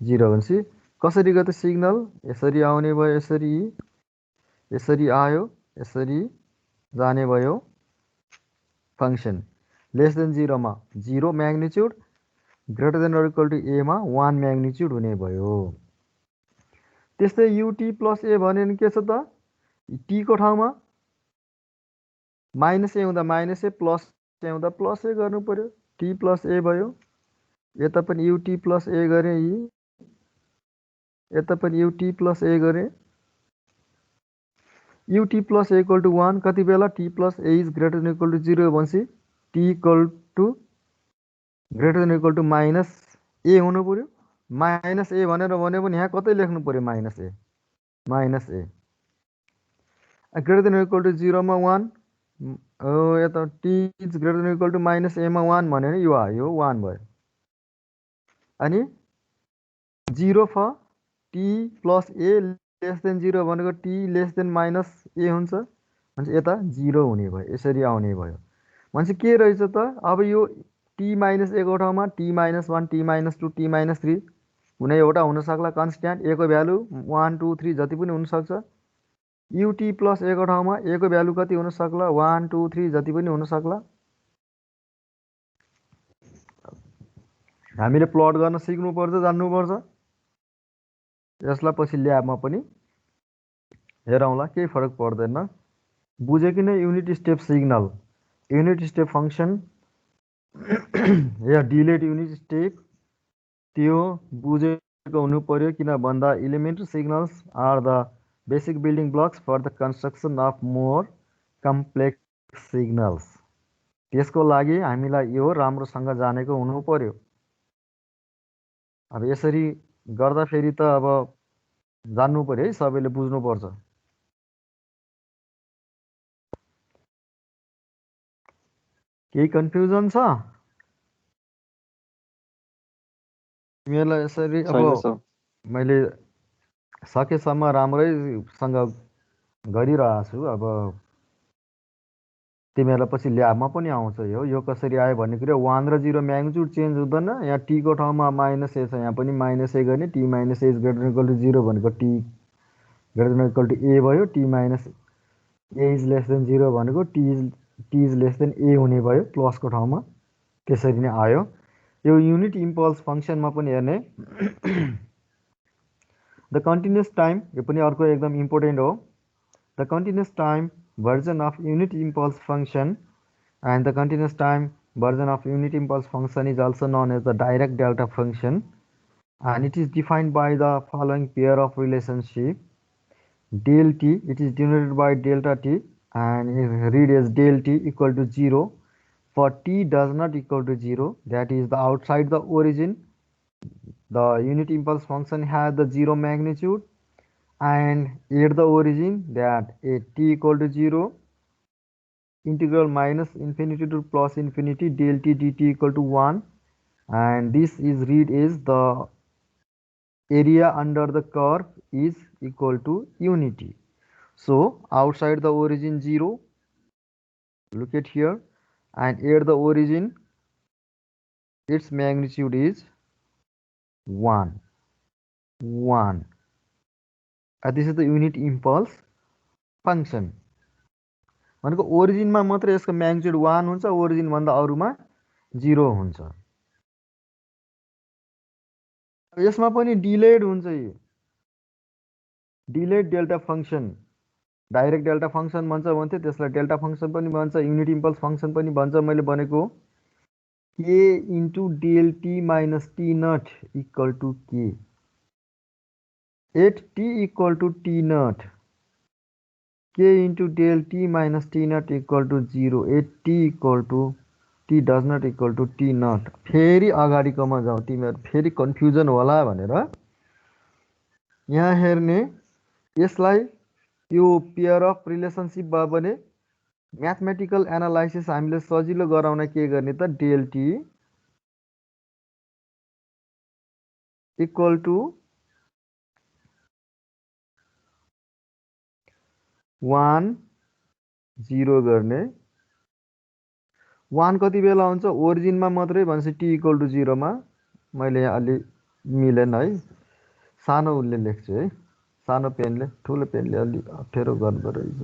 0 भनेपछि कसरी गयो त सिग्नल यसरी आउने भयो यसरी यसरी आयो यसरी जाने भयो फङ्सन लेस देन 0 मा 0 magnitude greater than or equal to a मा 1 म्याग्निट्युड हुने भयो त्यस्तै युटी प्लस ए भन्यो भने के छ त टी को ठाउँमा माइनस ए हुँदा माइनस ए प्लस ए हुँदा प्लस ए गर्नु पर्यो टी प्लस ए भयो यता पनि युटी प्लस ए गरेँ यता पनि युटी प्लस ए गरेँ u t plus a equal to 1 कति बेला t plus a is greater than equal to 0 भनेपछि t equal to greater than equal to minus a हुनु पर्यो माइनस ए भनेर भन्यो भने यहाँ कतै लेख्नु पर्यो minus a greater than equal to 0 मा 1 यता t is greater than equal to minus एमा 1 भन्यो भने यो आयो 1 भयो अनि 0 for t plus a less than 0 भनेको t less than minus a हुन्छ भनेपछि यता 0 हुने भयो यसरी आउने भयो भनेपछि के रहेछ त अब यो टी माइनस एको ठाउँमा T minus 1 T minus 2 T minus 3 कुनै एउटा हुनसक्ला कन्स्ट्यान्ट ए को भ्यालु 1 2 3 जति पनि हुनसक्छ युटी प्लस एको ठाउँमा ए को भ्यालु कति हुनसक्ला 1 2 3 जति पनि हुनसक्ला हामीले प्लट गर्न सिक्नुपर्छ जान्नुपर्छ यसलाई पछि ल्याबमा पनि हेरौँला केही फरक पर्दैन बुझ्यो कि नै unit step signal unit step function या डिलेड युनिट स्टेप त्यो बुझेको हुनु पर्यो किन भन्दा elementary signals are the basic building blocks for the construction of more complex signals त्यसको लागि हामीलाई यो राम्रोसँग जानेको हुनु पर्यो अब यसरी गर्दा फेरि त अब जान्नु पर्यो है सबैले बुझ्नुपर्छ केही कन्फ्युजन छ तिमीहरूलाई? यसरी अब छैन सर। मैले सकेसम्म राम्रैसँग गरिरहेको छु। अब तिमीहरूलाई पछि ल्याबमा पनि आउँछ यो कसरी आयो भन्ने कुरा। 1 र 0 म्याग्निट्युड चेन्ज हुँदैन। यहाँ टीको ठाउँमा माइनस ए छ, यहाँ पनि माइनस ए गर्ने। T minus a greater equal to 0 भनेको t greater equal to a भयो। T minus a is less than 0 भनेको t is less than a हुने भयो प्लसको ठाउँमा। त्यसरी नै आयो। यो युनिट इम्पल्स फङ्सनमा पनि हेर्ने द कन्टिन्युस टाइम, यो पनि अर्को एकदम इम्पोर्टेन्ट हो। The continuous time version of unit impulse function, and the continuous time version of unit impulse function is also known as the direct delta function, and it is defined by the following pair of relationship. Del t, it is denoted by delta t, and read as del t equal to 0 for t does not equal to 0, that is the outside the origin the unit impulse function has the 0 magnitude, and at the origin that at t equal to 0 integral minus infinity to plus infinity del t dt equal to 1, and this is read as the area under the curve is equal to unity. So outside the origin 0, look at here, and at the origin its magnitude is 1. This is the unit impulse function. भनेको ओरिजिनमा मात्र यसको magnitude 1 हुन्छ, origin भन्दा अरुमा 0 हुन्छ। यसमा पनि delayed हुन्छ। यो delayed delta function, direct delta function भन्छ भन्थे, त्यसलाई डेल्टा फंक्शन पनि भन्छ, युनिट इम्पल्स फंक्शन पनि भन्छ। मैले भनेको k into del t minus t not equal to k at t equal to t naught, k into del t minus t naught equal to 0 at t equal to t does not equal to t naught। फेरि अगाडिकोमा जाउँ, तिमीहरू फेरि confusion होला भनेर यहाँ हेर्ने। यसलाई यो पेयर अफ रिलेसनशिप भयो भने म्याथमेटिकल एनालाइसिस हामीले सजिलो गराउन के गर्ने त, डेल टी इक्वल टु 1 0 गर्ने। 1 कति बेला हुन्छ, ओरिजिनमा मात्रै भनेपछि टी इक्वल टु 0 मा। मैले यहाँ अलि मिलेन है, सानो उसले लेख्छु है, सानो पेनले, ठुलो पेनले अलि अप्ठ्यारो गर्दो रहेछ।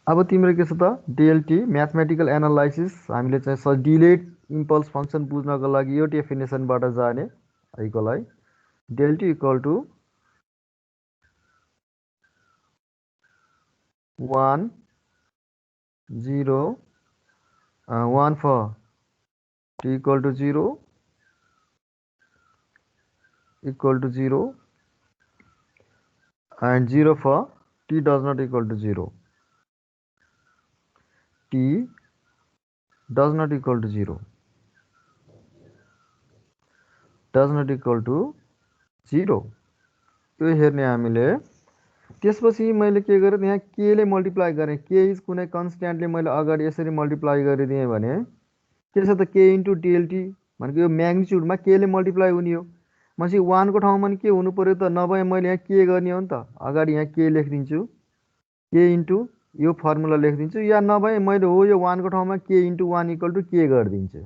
अब तिम्रो के छ त, डेल टी म्याथमेटिकल एनालाइसिस हामीले चाहिँ डिलेड इम्पल्स फंक्शन बुझ्नको लागि यो डेफिनेसनबाट जाने आइकोलाई। Del t equal to 1 0 1 for t equal to 0 equal to 0 and 0 for t does not equal to 0, t does not equal to 0, does not equal to 0 यो हेर्ने हामीले। त्यसपछि मैले के गरेँ, यहाँ k ले मल्टिप्लाई गरेँ। k इज कुनै कन्स्ट्यान्टले मैले अगाडि यसरी मल्टिप्लाई गरिदिएँ भने के छ त, k इन्टु डेल टी भनेको यो म्याग्निट्युडमा k ले मल्टिप्लाई हुने हो। भनेपछि 1 को ठाउँमा के हुनु पर्यो त, नभए मैले यहाँ के गर्ने हो नि त, अगाडि यहाँ k लेखिदिन्छु, k इन्टु यो फर्मुला लेखिदिन्छु, या नभए मैले हो यो 1 को ठाउँमा k into 1 equal to k गरिदिन्छु।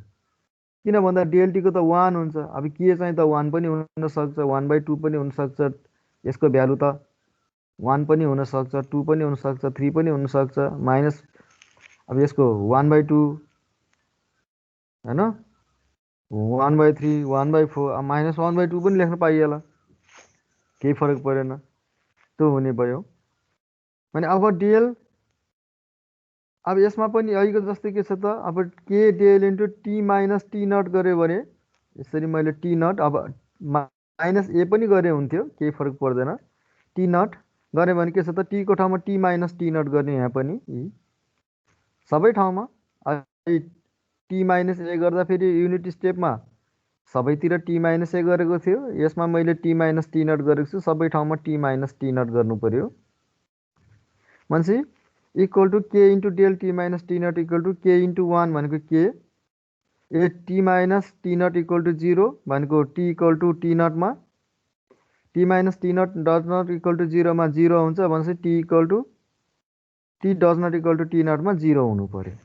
किन भन्दा डेल टी को त 1 हुन्छ। अब k चाहिँ त 1 पनि हुनसक्छ, 1/2 पनि हुनसक्छ, यसको भ्यालु त 1 पनि हुनसक्छ, 2 पनि हुनसक्छ, 3 पनि हुनसक्छ, माइनस अब यसको 1/2 हैन, 1/3 1/4 माइनस 1/2 पनि लेख्न पाइएला, केही फरक परेन। त्यो हुने भयो भने अब डेल, अब यसमा पनि अहिलेको जस्तै के छ त, अब k del into t minus t nought गऱ्यो भने यसरी मैले टी नट, अब माइनस ए पनि गरे हुन्थ्यो, केही फरक पर्दैन। टी नट गऱ्यो भने के छ त, टी को ठाउँमा टी माइनस टी नट गर्ने, यहाँ पनि सबै ठाउँमा टी माइनस ए गर्दा फेरि युनिट स्टेपमा सबैतिर टी माइनस ए गरेको थियो, यसमा मैले टी माइनस टी नट गरेको छु, सबै ठाउँमा टी माइनस टी नट गर्नु पर्यो। भनेपछि equal to k into del t minus t not equal to k into 1 भनेको के, a t minus t not equal to 0 भनेको टी इक्वल टू टी नटमा, t minus t not does not equal to 0 मा 0 हुन्छ भनेपछि t equal to t does not equal to t नटमा 0 हुनु पर्यो।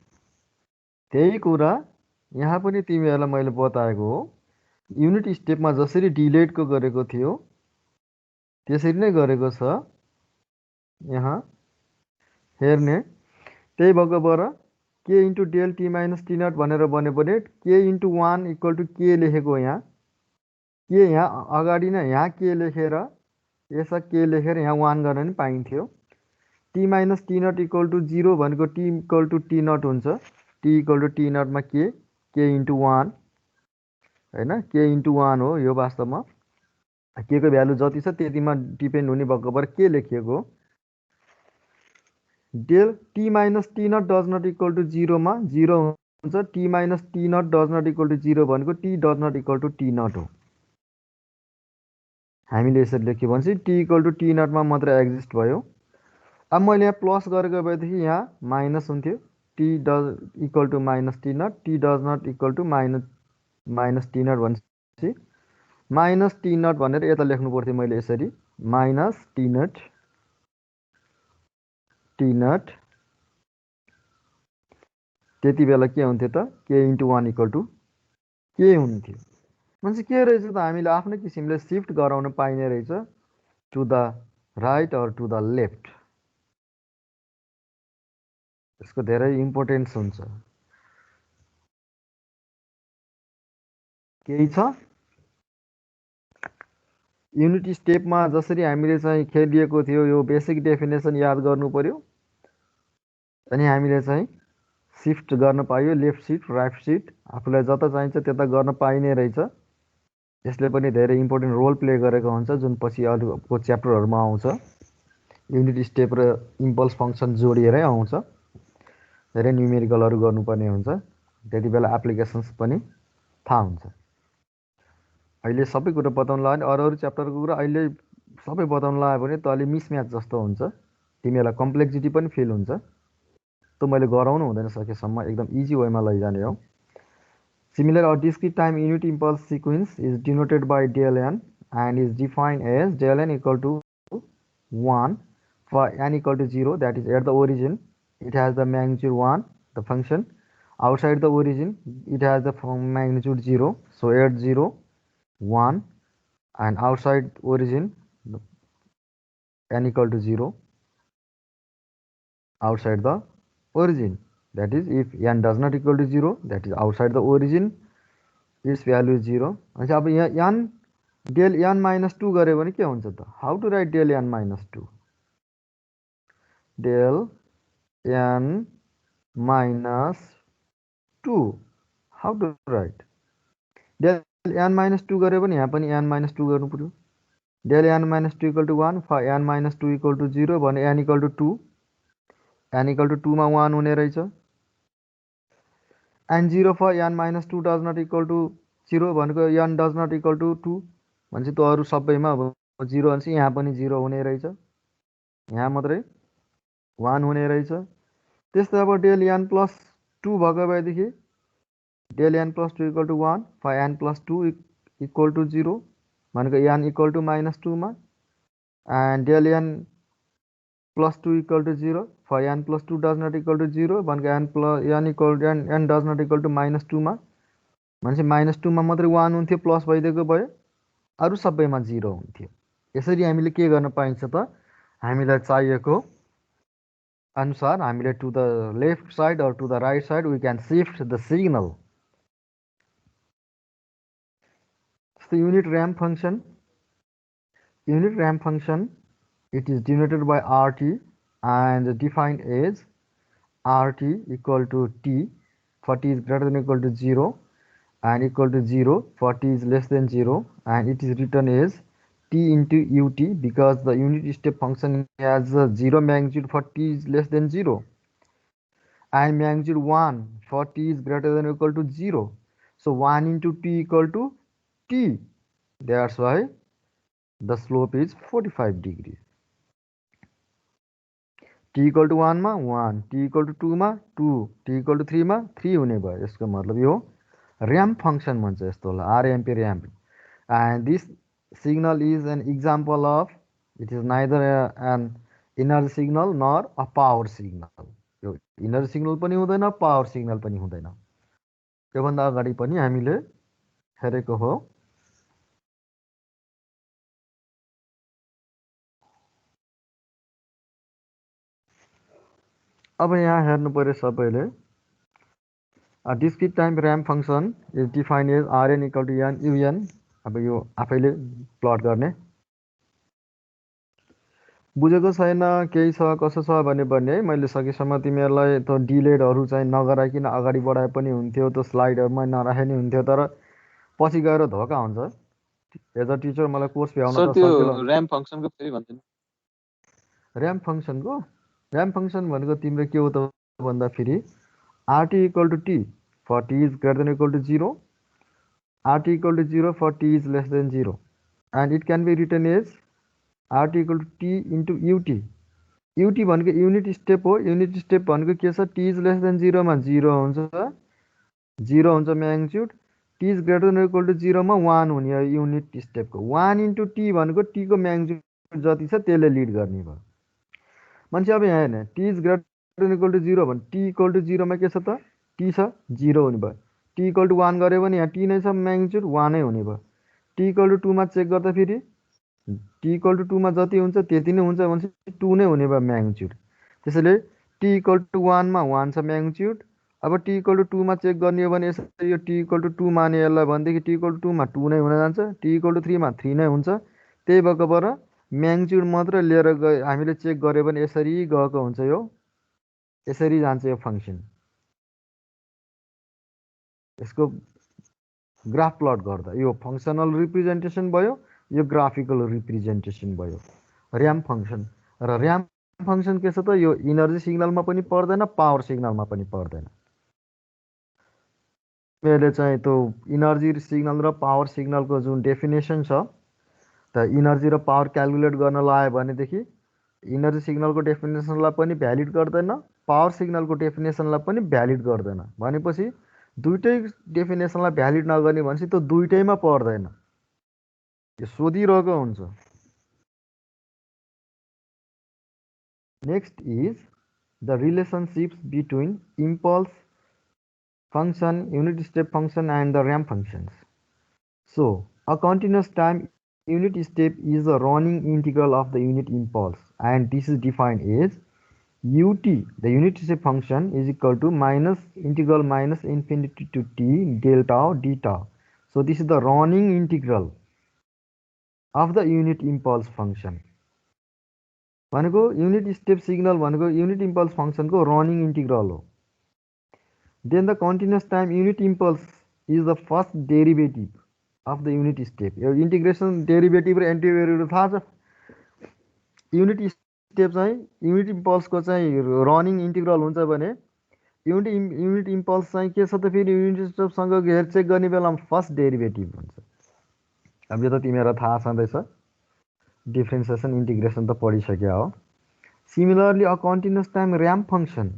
त्यही कुरा यहाँ पनि तिमीहरूलाई मैले बताएको हो, युनिट स्टेपमा जसरी डिलेटको गरेको थियो त्यसरी नै गरेको छ। यहाँ हेर्ने, त्यही भएकोबाट k into del t minus t nought भनेर बन्यो भने के इन्टु 1 इक्वल टू के लेखेको, यहाँ के यहाँ अगाडि नै यहाँ के लेखेर यसमा के लेखेर यहाँ 1 गर्न नि पाइन्थ्यो। T minus t not equal to 0 भनेको t equal to t nought हुन्छ, टी इक्वल टू टी नटमा के इन्टु 1 होइन, के इन्टु 1 हो यो वास्तवमा के को भ्यालु जति छ त्यतिमा डिपेन्ड हुने भएकोबाट के लेखिएको। Del t minus t not does not equal to 0 मा 0 हुन्छ, t minus t not does not equal to 0 भनेको t does not equal to t nought हो। हामीले यसरी लेख्यो भने चाहिँ टी इक्वल टू टी नटमा मात्र एक्जिस्ट भयो। अब मैले यहाँ प्लस गरेको भएदेखि यहाँ माइनस हुन्थ्यो, t does equal to minus t nought, t does not equal to minus t nought भनेपछि माइनस टी नट भनेर यता लेख्नु पर्थ्यो मैले यसरी माइनस टी नट त्यति बेला के हुन्थ्यो त के इन्टु 1 इक्वल टू के हुन्थ्यो। भनेपछि के रहेछ त हामीले आफ्नै किसिमले सिफ्ट गराउन पाइने रहेछ to the right or to the left. यसको धेरै इम्पोर्टेन्स हुन्छ। केही छ युनिट स्टेपमा जसरी हामीले चाहिँ खेलिएको थियो यो बेसिक डेफिनेसन याद गर्नु पर्यो, अनि हामीले चाहिँ सिफ्ट गर्न पाइयो, लेफ्ट सिफ्ट राइट सिफ्ट आफूलाई जता चाहिन्छ त्यता गर्न पाइने रहेछ। यसले पनि धेरै इम्पोर्टेन्ट रोल प्ले गरेको हुन्छ जुन पछि अरूको च्याप्टरहरूमा आउँछ। युनिट स्टेप र इम्पल्स फङ्सन जोडिएरै आउँछ, धेरै न्युमेरिकलहरू गर्नुपर्ने हुन्छ, त्यति बेला एप्लिकेसन्स पनि थाहा हुन्छ। अहिले सबै कुरा बताउनु लाग्यो भने अरू च्याप्टरको कुरा अहिले सबै बताउनु लाग्यो भने त अलि मिसम्याच जस्तो हुन्छ, तिमीहरूलाई कम्प्लेक्सिटी पनि फिल हुन्छ। त मैले गराउनु हुँदैन सकेसम्म एकदम इजी वेमा लैजाने हो। Similar, our discrete time unit impulse sequence is denoted by del n and is defined as del n equal to 1 for n equal to 0, that is at the origin it has the magnitude 1, the function outside the origin it has the magnitude 0, so at 0 1 and outside origin n equal to 0 outside the origin, that is if n does not equal to 0, that is outside the origin its value is 0. अच्छा अब यहाँ n del n minus 2 गऱ्यो भने के हुन्छ त, how to write del n minus 2, del n minus 2 how to write, del n minus 2 गऱ्यो भने यहाँ पनि n माइनस 2 गर्नु पर्यो, del n minus 2 equal to 1 for n minus 2 equal to 0 भने n equal to 2, n equal to 2 मा 1 हुने रहेछ, and 0 for n minus 2 does not equal to 0 भनेको n does not equal to 2 भनेपछि त अरू सबैमा अब 0 भनेपछि यहाँ पनि 0 हुने रहेछ, यहाँ मात्रै 1 हुने रहेछ। त्यस्तै अब डेल n प्लस 2 भएको भएदेखि del n plus 2 equal to 1 for n plus 2 equal to 0 भनेको n इक्वल टु माइनस 2 मा, and del n plus 2 equal to 0 for n plus 2 does not equal to 0 भनेको n does not equal to minus 2 मा भनेपछि minus 2 मा मात्रै 1 हुन्थ्यो, plus भइदिएको भयो, अरू सबैमा 0 हुन्थ्यो। यसरी हामीले के गर्न पाइन्छ त, हामीलाई चाहिएको अनुसार हामीले to the left side or to the right side we can shift the signal. Unit ramp function it is denoted by RT and defined as RT equal to T for T is greater than or equal to 0 and equal to 0 for T is less than 0, and it is written as T into UT because the unit step function has a 0 magnitude for T is less than 0 and magnitude 1 for T is greater than or equal to 0, so 1 into T equal to T, that's why the slope is 45 degrees. T equal to 1 मा 1, t equal to 2 मा 2, t equal to 3 मा 3 हुने भयो। यसको मतलब यो ramp function भन्छ यस्तोलाई, RMP ramp. And this signal is an example of it is neither an energy signal nor a power signal. यो इनर्जी सिग्नल पनि हुँदैन, पावर सिग्नल पनि हुँदैन। त्योभन्दा अगाडि पनि हामीले हेरेको हो। अब यहाँ हेर्नु पर्यो सबैले, discrete time ramp function is defined as r n equal to n u n. अब यो आफैले प्लट गर्ने। बुझेको छैन केही छ कसो छ भने मैले सकेसम्म तिमीहरूलाई त डिलेटहरू चाहिँ नगराइकन अगाडि बढाए पनि हुन्थ्यो, त्यो स्लाइडहरूमा नराखे नि हुन्थ्यो, तर पछि गएर धोका हुन्छ। एज अ टिचर मलाई कोर्स भ्याउन सर त त्यो सजिलो। र्याम्प फङ्सनको फेरि भन्दैन। र्याम्प फङ्सन भनेको तिम्रो के हो त भन्दाखेरि RT equal to T for T is greater than equal to 0, RT equal to 0 for T is less than 0, and it can be written as RT equal to T into UT. UT भनेको unit step हो। Unit step भनेको के छ, T is less than 0 मा 0 हुन्छ, 0 हुन्छ magnitude. T is greater than equal to 0 मा 1 हुने हो युनिट स्टेपको। 1 इन्टु टी भनेको टीको म्याग्निट्युड जति छ त्यसले लिड गर्ने भयो। मान्छे अब यहाँ हेर्ने, T is greater than equal to 0 भने टी इक्वल टु 0 मा के छ त, टी छ 0 हुने भयो। टी इक्वल टु 1 गऱ्यो भने यहाँ टी नै छ म्याग्निट्युड 1 नै हुने भयो। टी इक्वल टु 2 मा चेक गर्दा फेरि टी इक्वल टु 2 मा जति हुन्छ त्यति नै हुन्छ भनेपछि 2 नै हुने भयो म्याग्निट्युड। त्यसैले टी इक्वल टु 1 मा 1 छ म्याग्निट्युड। अब टी इक्वल टु 2 मा चेक गर्ने हो भने यसरी यो टी इक्वल टु 2 माने यसलाई भनेदेखि टी इक्वल टु 2 मा 2 नै हुन जान्छ, टी इक्वल टु 3 मा 3 नै हुन्छ। त्यही भएकोबाट म्याग्निट्युड मात्र लिएर हामीले चेक गऱ्यो भने यसरी गएको हुन्छ, यो यसरी जान्छ यो फङ्सन। यसको ग्राफ प्लट गर्दा यो फङ्सनल रिप्रेजेन्टेसन भयो, यो ग्राफिकल रिप्रेजेन्टेसन भयो र्याम्प फङ्सन। र र्याम्प फङ्सन के छ त, यो इनर्जी सिग्नलमा पनि पर्दैन, पावर सिग्नलमा पनि पर्दैन। मैले चाहिँ त्यो इनर्जी सिग्नल र पावर सिग्नलको जुन डेफिनेसन छ, त इनर्जी र पावर क्यालकुलेट गर्न लायो भनेदेखि इनर्जी सिग्नलको डेफिनेसनलाई पनि भ्यालिड गर्दैन, पावर सिग्नलको डेफिनेसनलाई पनि भ्यालिड गर्दैन। भनेपछि दुइटै डेफिनेसनलाई भ्यालिड नगर्ने भनेपछि त्यो दुइटैमा पर्दैन, यो सोधिरहेको हुन्छ। Next is the relationships between impulse function, unit step function and the ramp functions. So, a continuous time unit step is the running integral of the unit impulse, and this is defined as ut, the unit step function, is equal to minus integral minus infinity to t del tau d tau. So, this is the running integral of the unit impulse function. भनेको unit step signal भनेको unit impulse फङ्सनको running integral हो। Then the continuous time unit impulse is the first derivative of the unit step. यो integration derivative र एन्टिडेरिभेटिभ थाहा छ। Unit step चाहिँ unit इम्पल्सको चाहिँ running integral हुन्छ भने युनिट इम्पल्स चाहिँ के छ त फेरि युनिट स्टेपसँग चेक गर्ने बेलामा फर्स्ट डेरिभेटिभ हुन्छ। अब यो त तिमीहरूलाई थाहा छँदैछ, डिफ्रेन्सिएसन इन्टिग्रेसन त पढिसक्यो हो। Similarly a continuous time ramp function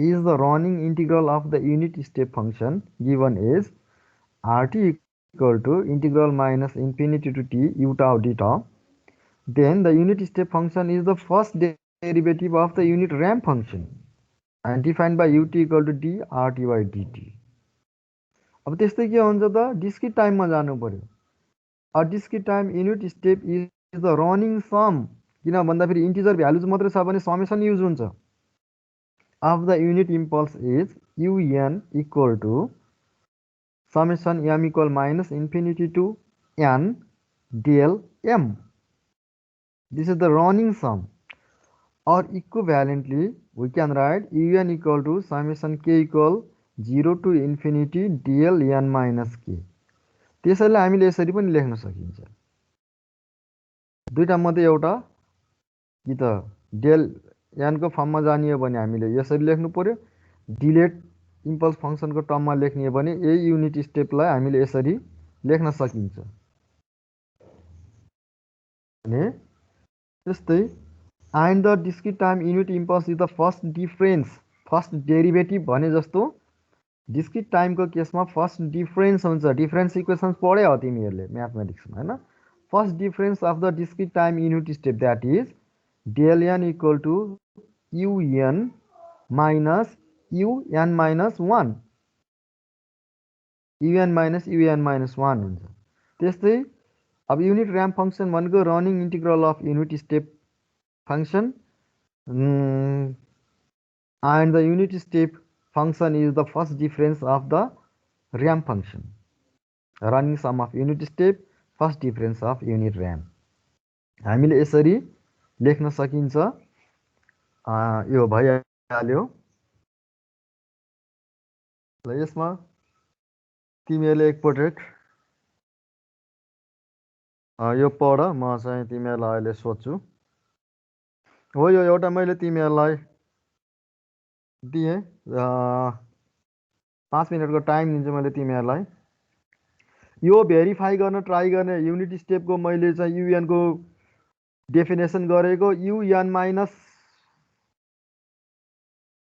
is the running integral of the unit step function given as rt equal to integral minus infinity to t u tau d tau. Then the unit step function is the first derivative of the unit ramp function and defined by ut equal to d rt by dt. अब त्यस्तै के हुन्छ त, discrete टाइममा जानु पर्यो। A discrete time unit step is the running sum, किन भन्दाखेरि इन्टिजर भ्यालुज मात्रै छ भने समेसन युज हुन्छ। of the unit impulse is un equal to summation m equal minus infinity to n del m. This is the running sum. Or equivalently we can write un equal to summation k equal 0 to infinity del n minus k. त्यसैले हामीले यसरी पनि लेख्न सकिन्छ। दुईटा मध्ये एउटा कि त डेल एनको फर्ममा जाने हो भने हामीले यसरी लेख्नु पर्यो, डिलेट इम्पल्स फङ्सनको टर्ममा लेख्ने हो भने यही युनिट स्टेपलाई हामीले यसरी लेख्न सकिन्छ। भने त्यस्तै and the discrete time unit impulse is the first difference first derivative भने जस्तो डिस्क्रिट टाइमको केसमा फर्स्ट डिफरेन्स हुन्छ डिफरेन्स इक्वेसन्स पढ्यो हो तिमीहरूले म्याथमेटिक्समा होइन first difference of the discrete time unit step that is del N equal to UN minus UN minus one UN minus one हुन्छ त्यस्तै अब युनिट र्याम्प फङ्सन भनेको running integral of unit step function and the unit step function is the first difference of the ramp function. Running sum of unit step, first difference of unit ramp. हामीले यसरी लेख्न सकिन्छ यो भइहाल्यो ल यसमा तिमीहरूले एकपटक यो पढ म चाहिँ तिमीहरूलाई अहिले सोध्छु हो यो एउटा मैले तिमीहरूलाई दिएँ 5 मिनटको टाइम दिन्छु मैले तिमीहरूलाई यो भेरिफाई गर्न ट्राई गर्ने युनिट स्टेपको मैले चाहिँ युएनको डेफिनेसन गरेको युएन माइनस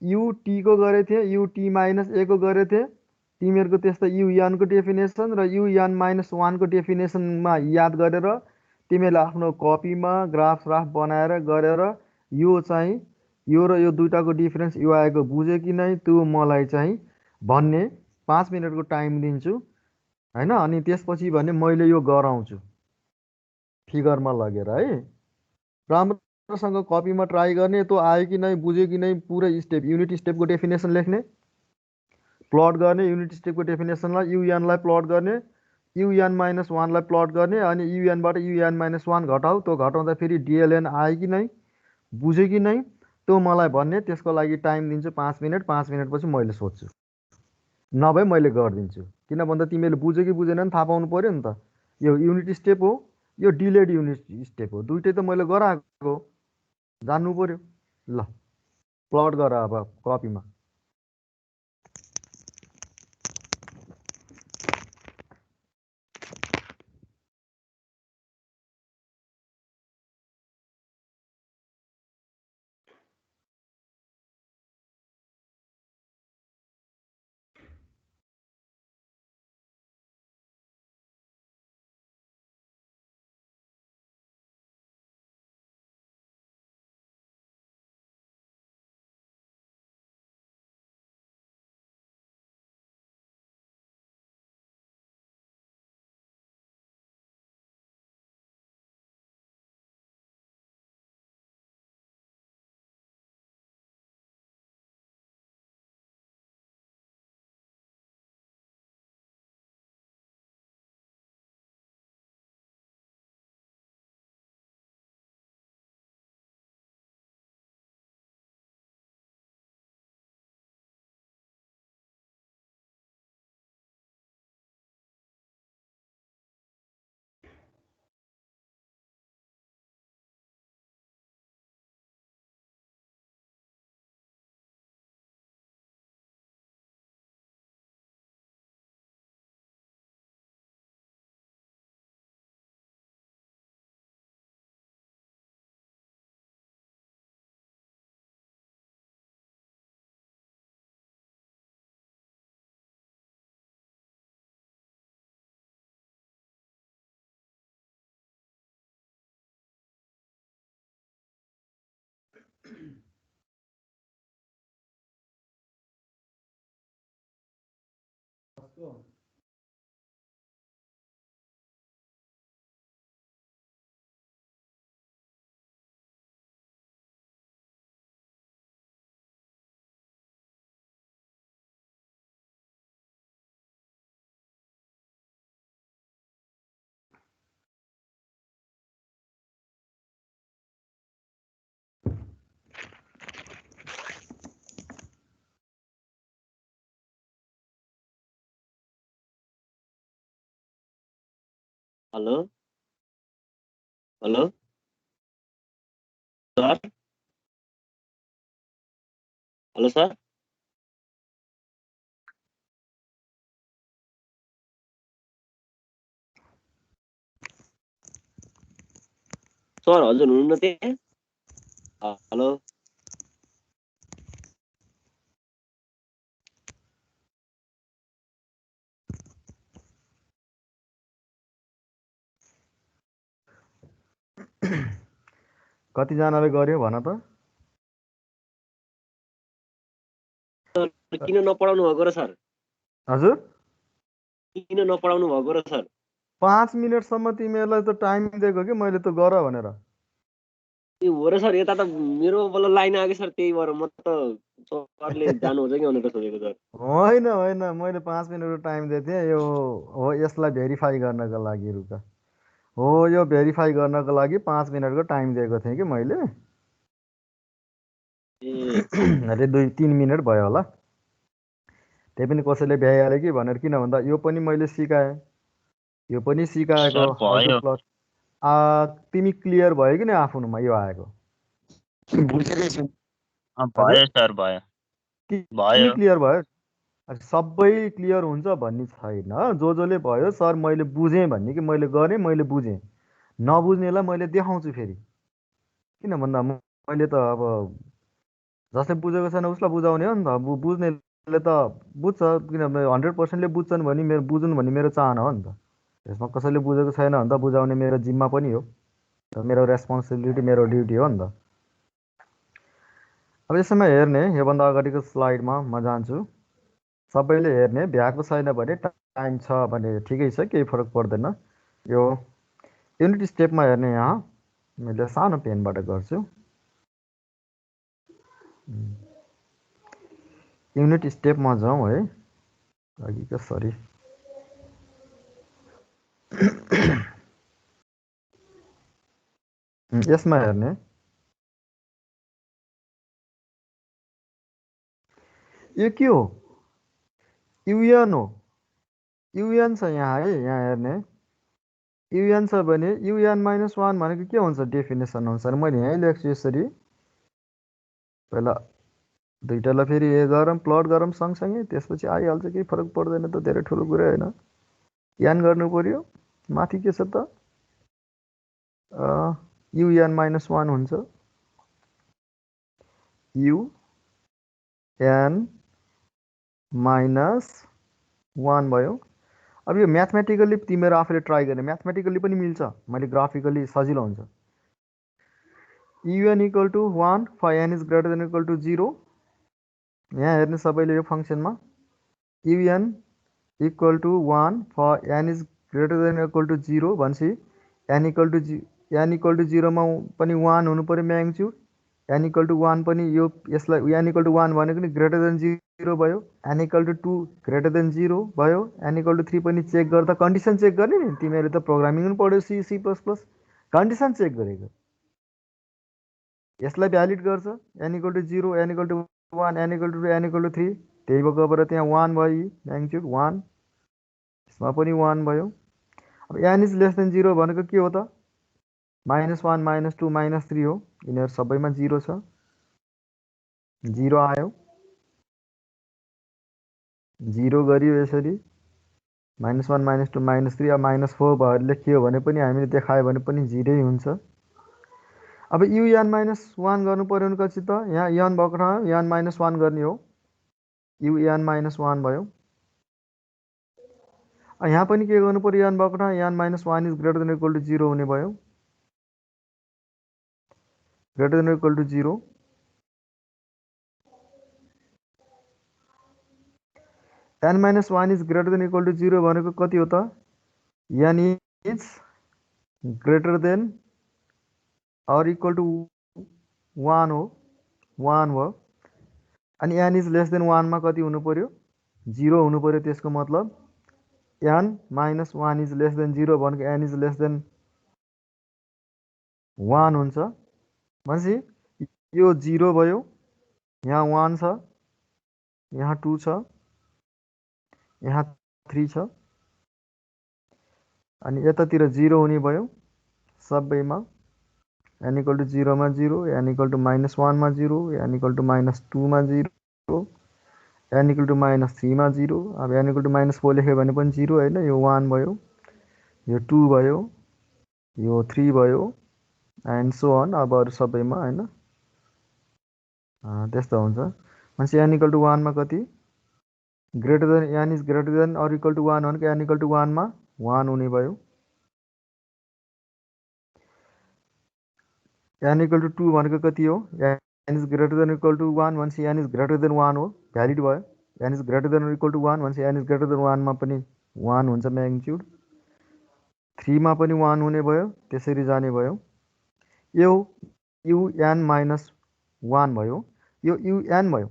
युटीको गरेको थिएँ युटी माइनस एको गरेको थिएँ तिमीहरूको त्यस्तै युएनको डेफिनेसन र युएन माइनस वानको डेफिनेसनमा याद गरेर तिमीहरूले आफ्नो कपीमा ग्राफ बनाएर गरेर यो चाहिँ यो र यो दुईटाको डिफरेन्स यो आएको बुझ्यो कि नै त्यो मलाई चाहिँ भन्ने 5 मिनटको टाइम दिन्छु हैन अनि त्यसपछि भने मैले यो गराउँछु फिगरमा लगेर है राम्रोसँग कपीमा ट्राई गर्ने त्यो आयो कि नै बुझ्यो कि नै पुरै स्टेप युनिट स्टेपको डेफिनेसन लेख्ने प्लट गर्ने युनिट स्टेपको डेफिनेसनलाई युएनलाई प्लट गर्ने युएन माइनस वानलाई प्लट गर्ने अनि युएनबाट युएन माइनस वान घटाऊ त्यो घटाउँदा फेरि डिएलएन आयो कि नै बुझ्यो कि नै त्यो मलाई भन्ने त्यसको लागि टाइम दिन्छु 5 मिनट 5 मिनटपछि मैले सोध्छु नभए मैले गरिदिन्छु किन भन्दा तिमीले बुझ्यो कि बुझेन थाहा पाउनु पर्यो नि त यो युनिट स्टेप हो यो डिलेड युनिट स्टेप हो दुइटै त मैले गराएको जान्नु पर्यो ल प्लट गर अब कपीमा hello hello sir hello sir sir हजुर हुनुहुन्न त्यहाँ हेलो कतिजनाले गर्यो भन त? किन नपढाउनु भएको र सर? हजुर किन नपढाउनु भएको र सर? 5 मिनटसम्म तिमीहरूलाई त टाइम दिएको कि मैले त गर भनेर। ए हो र सर, यता त मेरो बल्ल लाइन आयो सर, त्यही भएर म त सरले जानुहुन्छ कि भनेर सोचेको सर। होइन होइन, मैले 5 मिनटको टाइम दिएको थिएँ। यो हो, यसलाई भेरिफाई गर्नको लागि रुका। हो, यो भेरिफाई गर्नको लागि 5 मिनटको टाइम दिएको थिएँ कि मैले। ए अरे 2-3 मिनट भयो होला। त्यही पनि कसैले भ्याइहाल्यो कि भनेर, किन भन्दा यो पनि मैले सिकाएँ, यो पनि सिकाएको सर हाउ टु भयो प्लट। तिमी क्लियर भयो कि नै आफ्नोमा यो आएको? बुझेकै छु। हजुर भयो सर, भयो तिमी भयो। क्लियर भयो? सबै क्लियर हुन्छ भन्ने छैन। जसले भयो सर मैले बुझेँ भन्ने कि मैले गरेँ, मैले बुझेँ। नबुझ्नेलाई मैले देखाउँछु फेरि। किन भन्दा मैले त अब जसले बुझेको छैन उसलाई बुझाउने हो नि त। बुझ्नेले त बुझ्छ, किनभने 100%ले बुझ्छन् भने मेरो बुझुन् भन्ने मेरो चाहना हो नि त। त्यसमा कसैले बुझेको छैन भने त बुझाउने मेरो जिम्मा पनि हो, मेरो रेस्पोन्सिबिलिटी, मेरो ड्युटी हो नि त। अब यसमा हेर्ने, योभन्दा अगाडिको स्लाइडमा म जान्छु। सबैले हेर्ने, भ्याएको छैन भने टाइम छ भने ठिकै छ, केही फरक पर्दैन। यो युनिट स्टेपमा हेर्ने, यहाँ मैले सानो पेनबाट गर्छु। युनिट स्टेपमा जाउँ है, अघिको सरी। यसमा हेर्ने, यो के हो? युएन हो, युएन छ यहाँ है। यहाँ हेर्ने, युएन छ भने युएन माइनस 1 भनेको के हुन्छ डेफिनेसन अनुसार? मैले यहीँ लेख्छु यसरी। पहिला दुईटालाई फेरि ए गरौँ, प्लट गरौँ सँगसँगै, त्यसपछि आइहाल्छ, केही फरक पर्दैन त, धेरै ठुलो कुरा होइन। यान गर्नु पर्यो, माथि के छ त? युएन माइनस 1 हुन्छ, युएन माइनस 1 भयो। अब यो म्याथमेटिकल्ली तिमीहरू आफूले ट्राई गर्ने, म्याथमेटिकल्ली पनि मिल्छ, मैले ग्राफिकल्ली सजिलो हुन्छ। U n equal to 1 for n is greater than equal to 0। यहाँ हेर्ने सबैले यो फङ्सनमा, u n equal to 1 for n is greater than equal to 0 भनेपछि एन इक्वल टु 0मा पनि 1 हुनु पऱ्यो म्याग्निट्युड। एन इक्वल टु 1 पनि यो, यसलाई एन इक्वल टु 1 भनेको नि ग्रेटर देन 0 भयो। N equal to 2 greater than 0 भयो। एन इक्वल टु 3 पनि चेक गर्दा, कन्डिसन चेक गर्ने नि, तिमीहरू त प्रोग्रामिङ पनि पढ्यो, C plus plus, condition check गरेको। यसलाई भ्यालिड गर्छ, N equal to 0, N equal to 1, N equal to 2, N equal to 3। त्यही गएर त्यहाँ 1 भयो, म्याग्निट्युड 1, यसमा पनि 1 भयो। अब एन इज लेस देन 0 भनेको के हो त? -1, -2, -3 हो। यिनीहरू सबैमा 0 छ, 0 आयो, 0 गरियो यसरी। -1, -2, -3, अब -4 भएर लेखियो भने पनि, हामीले देखायो भने पनि 0 हुन्छ। अब युएन माइनस 1 गर्नु पऱ्यो भने कति त? यहाँ एन भएको ठाउँमा एन माइनस 1 गर्ने हो, युएन माइनस 1 भयो। यहाँ पनि के गर्नु पऱ्यो? एन भएको ठाउँमा N minus 1 is greater than equal to 0 हुने भयो, greater than equal to 0। N minus 1 is greater than equal to 0 भनेको कति हो त? N is greater than or equal to 1 हो, 1 हो। अनि एन इज लेस देन 1 मा कति हुनु पऱ्यो? 0 हुनु पऱ्यो। त्यसको मतलब N minus 1 is less than 0 भनेको एन इज लेस देन 1 हुन्छ। भनेपछि यो 0 भयो, यहाँ 1 छ, यहाँ 2 छ, यहाँ 3 छ, अनि यतातिर 0 हुने भयो सबैमा। एन इक्वल टु 0 मा 0, एन इक्वल टु -1 मा 0, एन इक्वल टु -2 मा 0, एन इक्वल टु -3 मा 0। अब एन इक्वल टु -4 लेख्यो भने पनि 0 होइन, यो 1 भयो, यो 2 भयो, यो 3 भयो, एन्ड सो अन। अब अरू सबैमा होइन, त्यस्तो हुन्छ भनेपछि n इक्वल टु 1 मा कति greater than n is greater than or equal to 1 भनेको n इक्वल टु 1 मा 1 हुने भयो n इक्वल टु 2 भनेको कति हो n is greater than equal to 1 भनेपछि n इज ग्रेटर देन 1 हो भ्यालिड भयो n is greater than equal to 1 भनेपछि n इज ग्रेटर देन 1 मा पनि 1 हुन्छ म्याग्निट्युड 3 मा पनि 1 हुने भयो त्यसरी जाने भयो यो un माइनस 1 भयो यो un भयो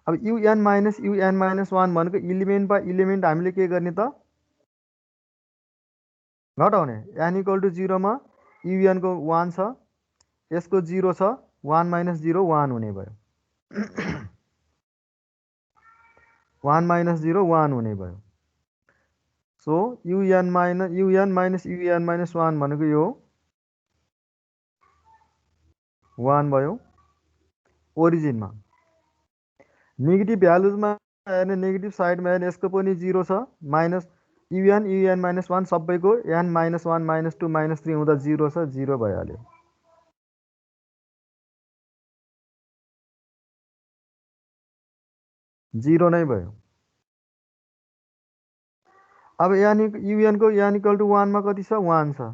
अब un माइनस 1 भनेको इलिमेन्ट बाई इलिमेन्ट हामीले के गर्ने त घटाउने n इक्वल टु 0 मा un को 1 छ यसको 0 छ 1 माइनस 0 1 हुने भयो 1 माइनस 0 1 हुने भयो सो un माइनस 1 भनेको यो 1 भयो ओरिजिनमा नेगेटिभ भ्यालुजमा हेर्ने नेगेटिभ साइडमा हेर्ने यसको पनि 0 छ माइनस un माइनस 1 सबैको n माइनस 1 माइनस 2 माइनस 3 हुँदा 0 छ 0 भइहाल्यो जिरो नै भयो अब un को n इक्वल टु 1 मा कति छ 1 छ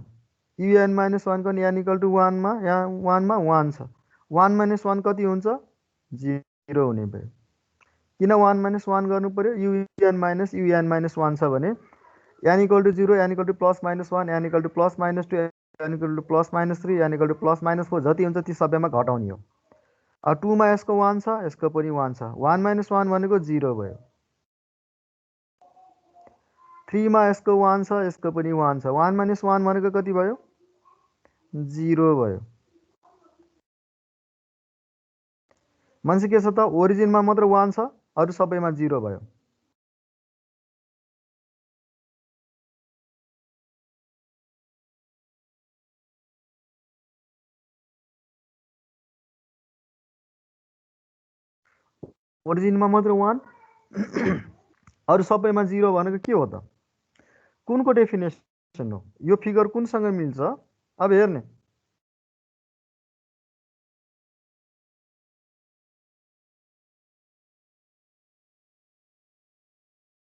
un माइनस 1 को n इक्वल टु 1 मा यहाँ 1 मा 1 छ 1 माइनस 1 कति हुन्छ 0 हुने भयो किन 1 माइनस 1 गर्नु पर्यो un माइनस 1 छ भने n equal to 0 n equal to plus minus 1 n equal to plus minus 2 n equal to plus minus 3 n equal to plus minus 4 जति हुन्छ ती सबैमा घटाउने हो अब 2 मा यसको 1 छ यसको पनि 1 छ 1 माइनस 1 भनेको 0 भयो 3 मा यसको 1 छ यसको पनि 1 छ 1 माइनस 1 भनेको कति भयो 0 भयो मान्छे के छ त ओरिजिनमा मात्र 1 छ अरु सबैमा 0 भयो ओरिजिनमा मात्र 1 अरु सबैमा 0 भनेको के हो त कुनको डेफिनेसन हो यो फिगर कुनसँग मिल्छ अब हेर्ने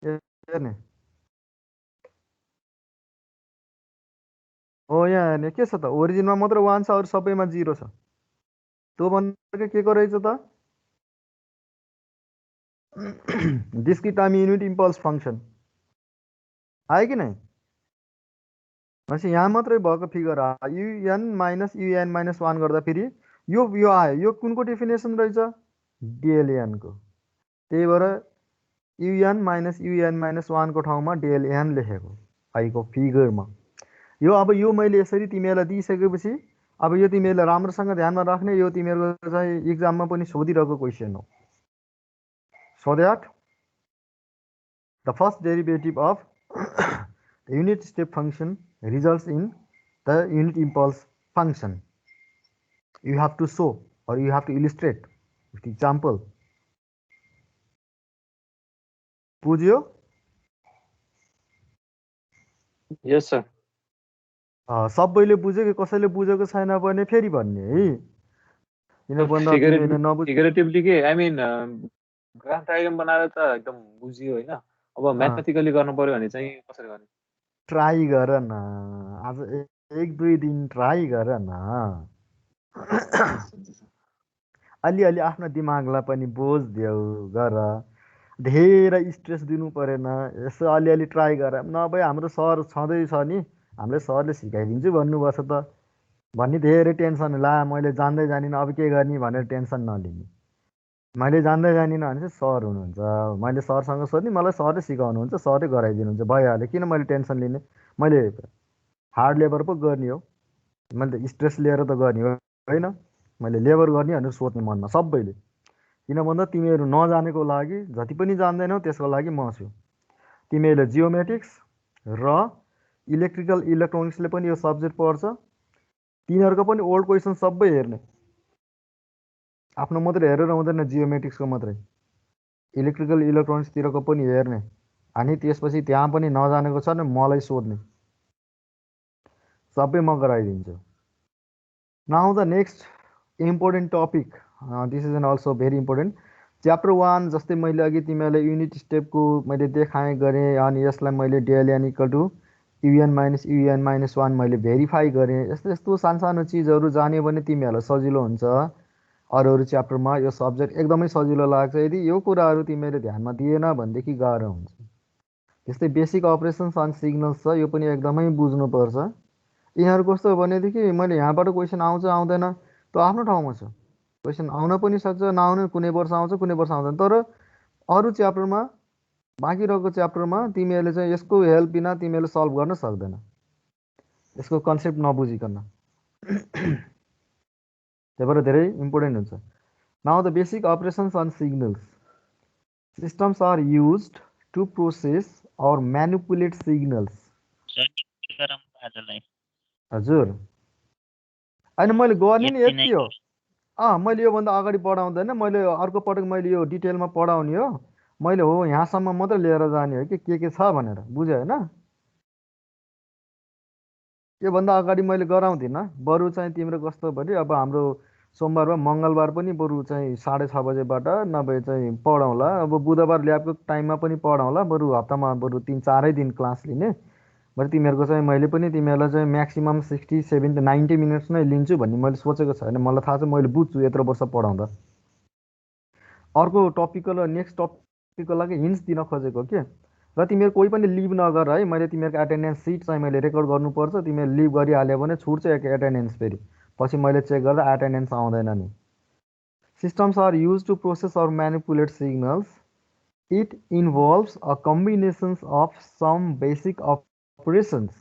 हेर्ने हो यहाँ हेर्ने के छ त ओरिजिनमा मात्र 1 छ अरु सबैमा 0 छ त्यो भनेको के को रहेछ त discrete time unit impulse function आयो कि नै भनेपछि यहाँ मात्रै भएको फिगर आयो un माइनस 1 गर्दा फेरि यो आयो यो कुनको डेफिनेसन रहेछ dln को त्यही भएर un माइनस 1 को ठाउँमा dln लेखेको आइको फिगरमा यो अब यो मैले यसरी तिमीलाई दिइसकेपछि अब यो तिमीले राम्रोसँग ध्यानमा राख्ने यो तिमीहरुको चाहिँ एक्जाममा पनि सोधिरहेको क्वेशन हो so that the first derivative of the unit step function results in the unit impulse function you have to show or you have to illustrate with example बुझ्यो Yes, sir. सबैले बुझ्यो कि कसैले बुझेको छैन भने फेरि भन्ने है किन भन्दा तिमीले नबुझ Figuratively के I mean ग्राफ डायग्राम बनाएर त एकदम बुझियो हैन अब म्याथमेटिकली गर्नु पर्यो भने चाहिँ कसरी गर्ने ट्राई गर न आज एक दुई दिन ट्राई गर न अलिअलि आफ्नो दिमागलाई पनि बोझ देऊ गर धेरै स्ट्रेस दिनु परेन यसो अलिअलि ट्राई गर नभए हाम्रो सर छँदैछ नि हामीले सरले सिकाइदिन्छु भन्नुभएको छ त भन्ने धेरै टेन्सन ला मैले जान्दै जानिनँ अब के गर्ने भनेर टेन्सन नलिने मैले जान्दै जानिनँ भने चाहिँ सर हुनुहुन्छ मैले सरसँग सोध्ने मलाई सरले सिकाउनुहुन्छ सरले गराइदिनुहुन्छ भइहाल्यो किन मैले टेन्सन लिने मैले हार्ड लेबर पो गर्ने हो मैले त स्ट्रेस लिएर त गर्ने हो होइन मैले लेबर गर्ने भनेर सोध्ने मनमा सबैले किन भन्दा तिमीहरू नजानेको लागि जति पनि जान्दैनौ त्यसको लागि म छु तिमीहरूले जियोमेट्रिक्स र इलेक्ट्रिकल इलेक्ट्रोनिक्सले पनि यो सब्जेक्ट पढ्छ तिनीहरूको पनि ओल्ड क्वेसन सबै हेर्ने आफ्नो मात्रै हेरेर हुँदैन जियोमेट्रिक्सको मात्रै इलेक्ट्रिकल इलेक्ट्रोनिक्सतिरको पनि हेर्ने अनि त्यसपछि त्यहाँ पनि नजानेको छ भने मलाई सोध्ने सबै म गराइदिन्छु now the next important topic this is an also very important. Chapter 1 जस्तै मैले अघि तिमीहरूलाई युनिट स्टेपको मैले देखाएँ गरेँ, अनि यसलाई मैले del equal to UN minus 1 मैले भेरिफाई गरेँ। यस्तो यस्तो सानो चिजहरू जान्यो भने तिमीहरूलाई सजिलो हुन्छ। अरू च्याप्टरमा यो सब्जेक्ट एकदमै सजिलो लाग्छ। यदि यो कुराहरू तिमीले ध्यानमा दिएन भनेदेखि गाह्रो हुन्छ। जस्तै बेसिक अपरेसन्स अन सिग्नल्स छ, यो पनि एकदमै बुझ्नुपर्छ। यिनीहरू कस्तो हो भनेदेखि मैले यहाँबाट क्वेसन आउँछ आउँदैन त्यो आफ्नो ठाउँमा छ, क्वेसन आउन पनि सक्छ नआउनु, कुनै वर्ष आउँछ कुनै वर्ष आउँदैन। तर अरू च्याप्टरमा, बाँकी रहेको च्याप्टरमा तिमीहरूले चाहिँ यसको हेल्प बिना तिमीहरूले सल्भ गर्न सक्दैन, यसको कन्सेप्ट नबुझिकन। त्यही भएर धेरै इम्पोर्टेन्ट हुन्छ। Now the basic operations on signals. Systems are used to process or manipulate signals. हजुर होइन, मैले गर्ने नि यति हो। मैले योभन्दा अगाडि पढाउँदैन, मैले अर्को पटक मैले यो डिटेलमा पढाउने हो। मैले हो यहाँसम्म मात्रै लिएर जाने हो कि के छ भनेर, बुझ्यो होइन? योभन्दा अगाडि मैले गराउँदिनँ। बरु चाहिँ तिम्रो कस्तो भने अब हाम्रो सोमबार वा मङ्गलबार पनि बरु चाहिँ 6:30 बजेबाट नभए चाहिँ पढाउँला। अब बुधबार ल्याबको टाइममा पनि पढाउँला। बरु हप्तामा बरु 3-4 दिन क्लास लिने। बरु तिमीहरूको चाहिँ मैले पनि तिमीहरूलाई चाहिँ म्याक्सिमम् 60, 70, 90 मिनट्स नै लिन्छु भन्ने मैले सोचेको छैन। मलाई थाहा छ, मैले बुझ्छु यत्रो वर्ष पढाउँदा। अर्को टपिकको र नेक्स्ट टपिकको लागि हिन्ट्स दिन खोजेको के। र तिमीहरू कोही पनि लिभ नगर है। मैले तिमीहरूको एटेन्डेन्स सिट चाहिँ मैले रेकर्ड गर्नुपर्छ। तिमीहरू लिभ गरिहाल्यो भने छुट्छ एटेन्डेन्स, फेरि पछि मैले चेक गर्दा एटेन्डेन्स आउँदैन नि। Systems are use to process or manipulate signals. It involves a combinations of some basic operations.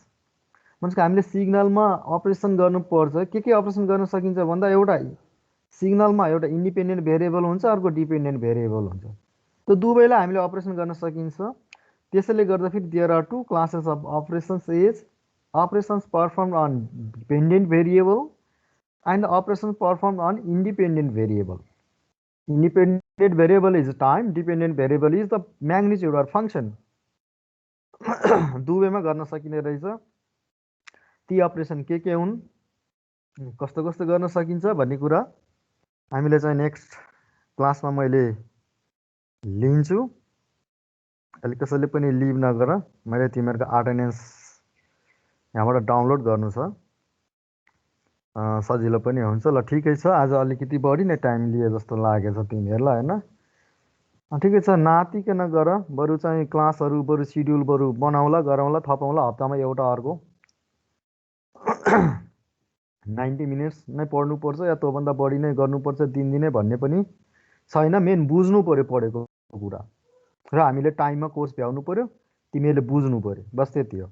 भन्छ हामीले सिग्नलमा अपरेसन गर्नुपर्छ। के अपरेसन गर्न सकिन्छ भन्दा एउटा सिग्नलमा एउटा इन्डिपेन्डेन्ट भेरिएबल हुन्छ, अर्को डिपेन्डेन्ट भेरिएबल हुन्छ। त्यो दुवैलाई हामीले अपरेसन गर्न सकिन्छ। त्यसैले गर्दाखेरि there are 2 classes of operations is operations perform on dependent variable and operations perform on independent variable. Independent variable is time, dependent variable is the magnitude or function. दुवैमा गर्न सकिने रहेछ। ती अपरेसन के हुन्, कस्तो कस्तो गर्न सकिन्छ भन्ने कुरा हामीले चाहिँ नेक्स्ट क्लासमा मैले लिन्छु। अहिले कसैले पनि लिभ नगर। मैले तिमीहरूको अटेन्डेन्स यहाँबाट डाउनलोड गर्नु छ, सजिलो पनि हुन्छ। ल ठिकै छ, आज अलिकति बढी नै टाइम लिए जस्तो लागेछ तिमीहरूलाई होइन? ठिकै छ, नातिकन गर। बरु चाहिँ क्लासहरू बरु सिड्युल बरु बनाउँला, गरौँला, थपौँला। हप्तामा एउटा अर्को 90 मिनट्स नै पढ्नुपर्छ या त्योभन्दा बढी नै गर्नुपर्छ दिनदिनै भन्ने पनि छैन। मेन बुझ्नु पऱ्यो पढेको कुरा, र हामीले टाइममा कोर्स भ्याउनु पऱ्यो, तिमीहरूले बुझ्नु पऱ्यो, बस त्यति हो।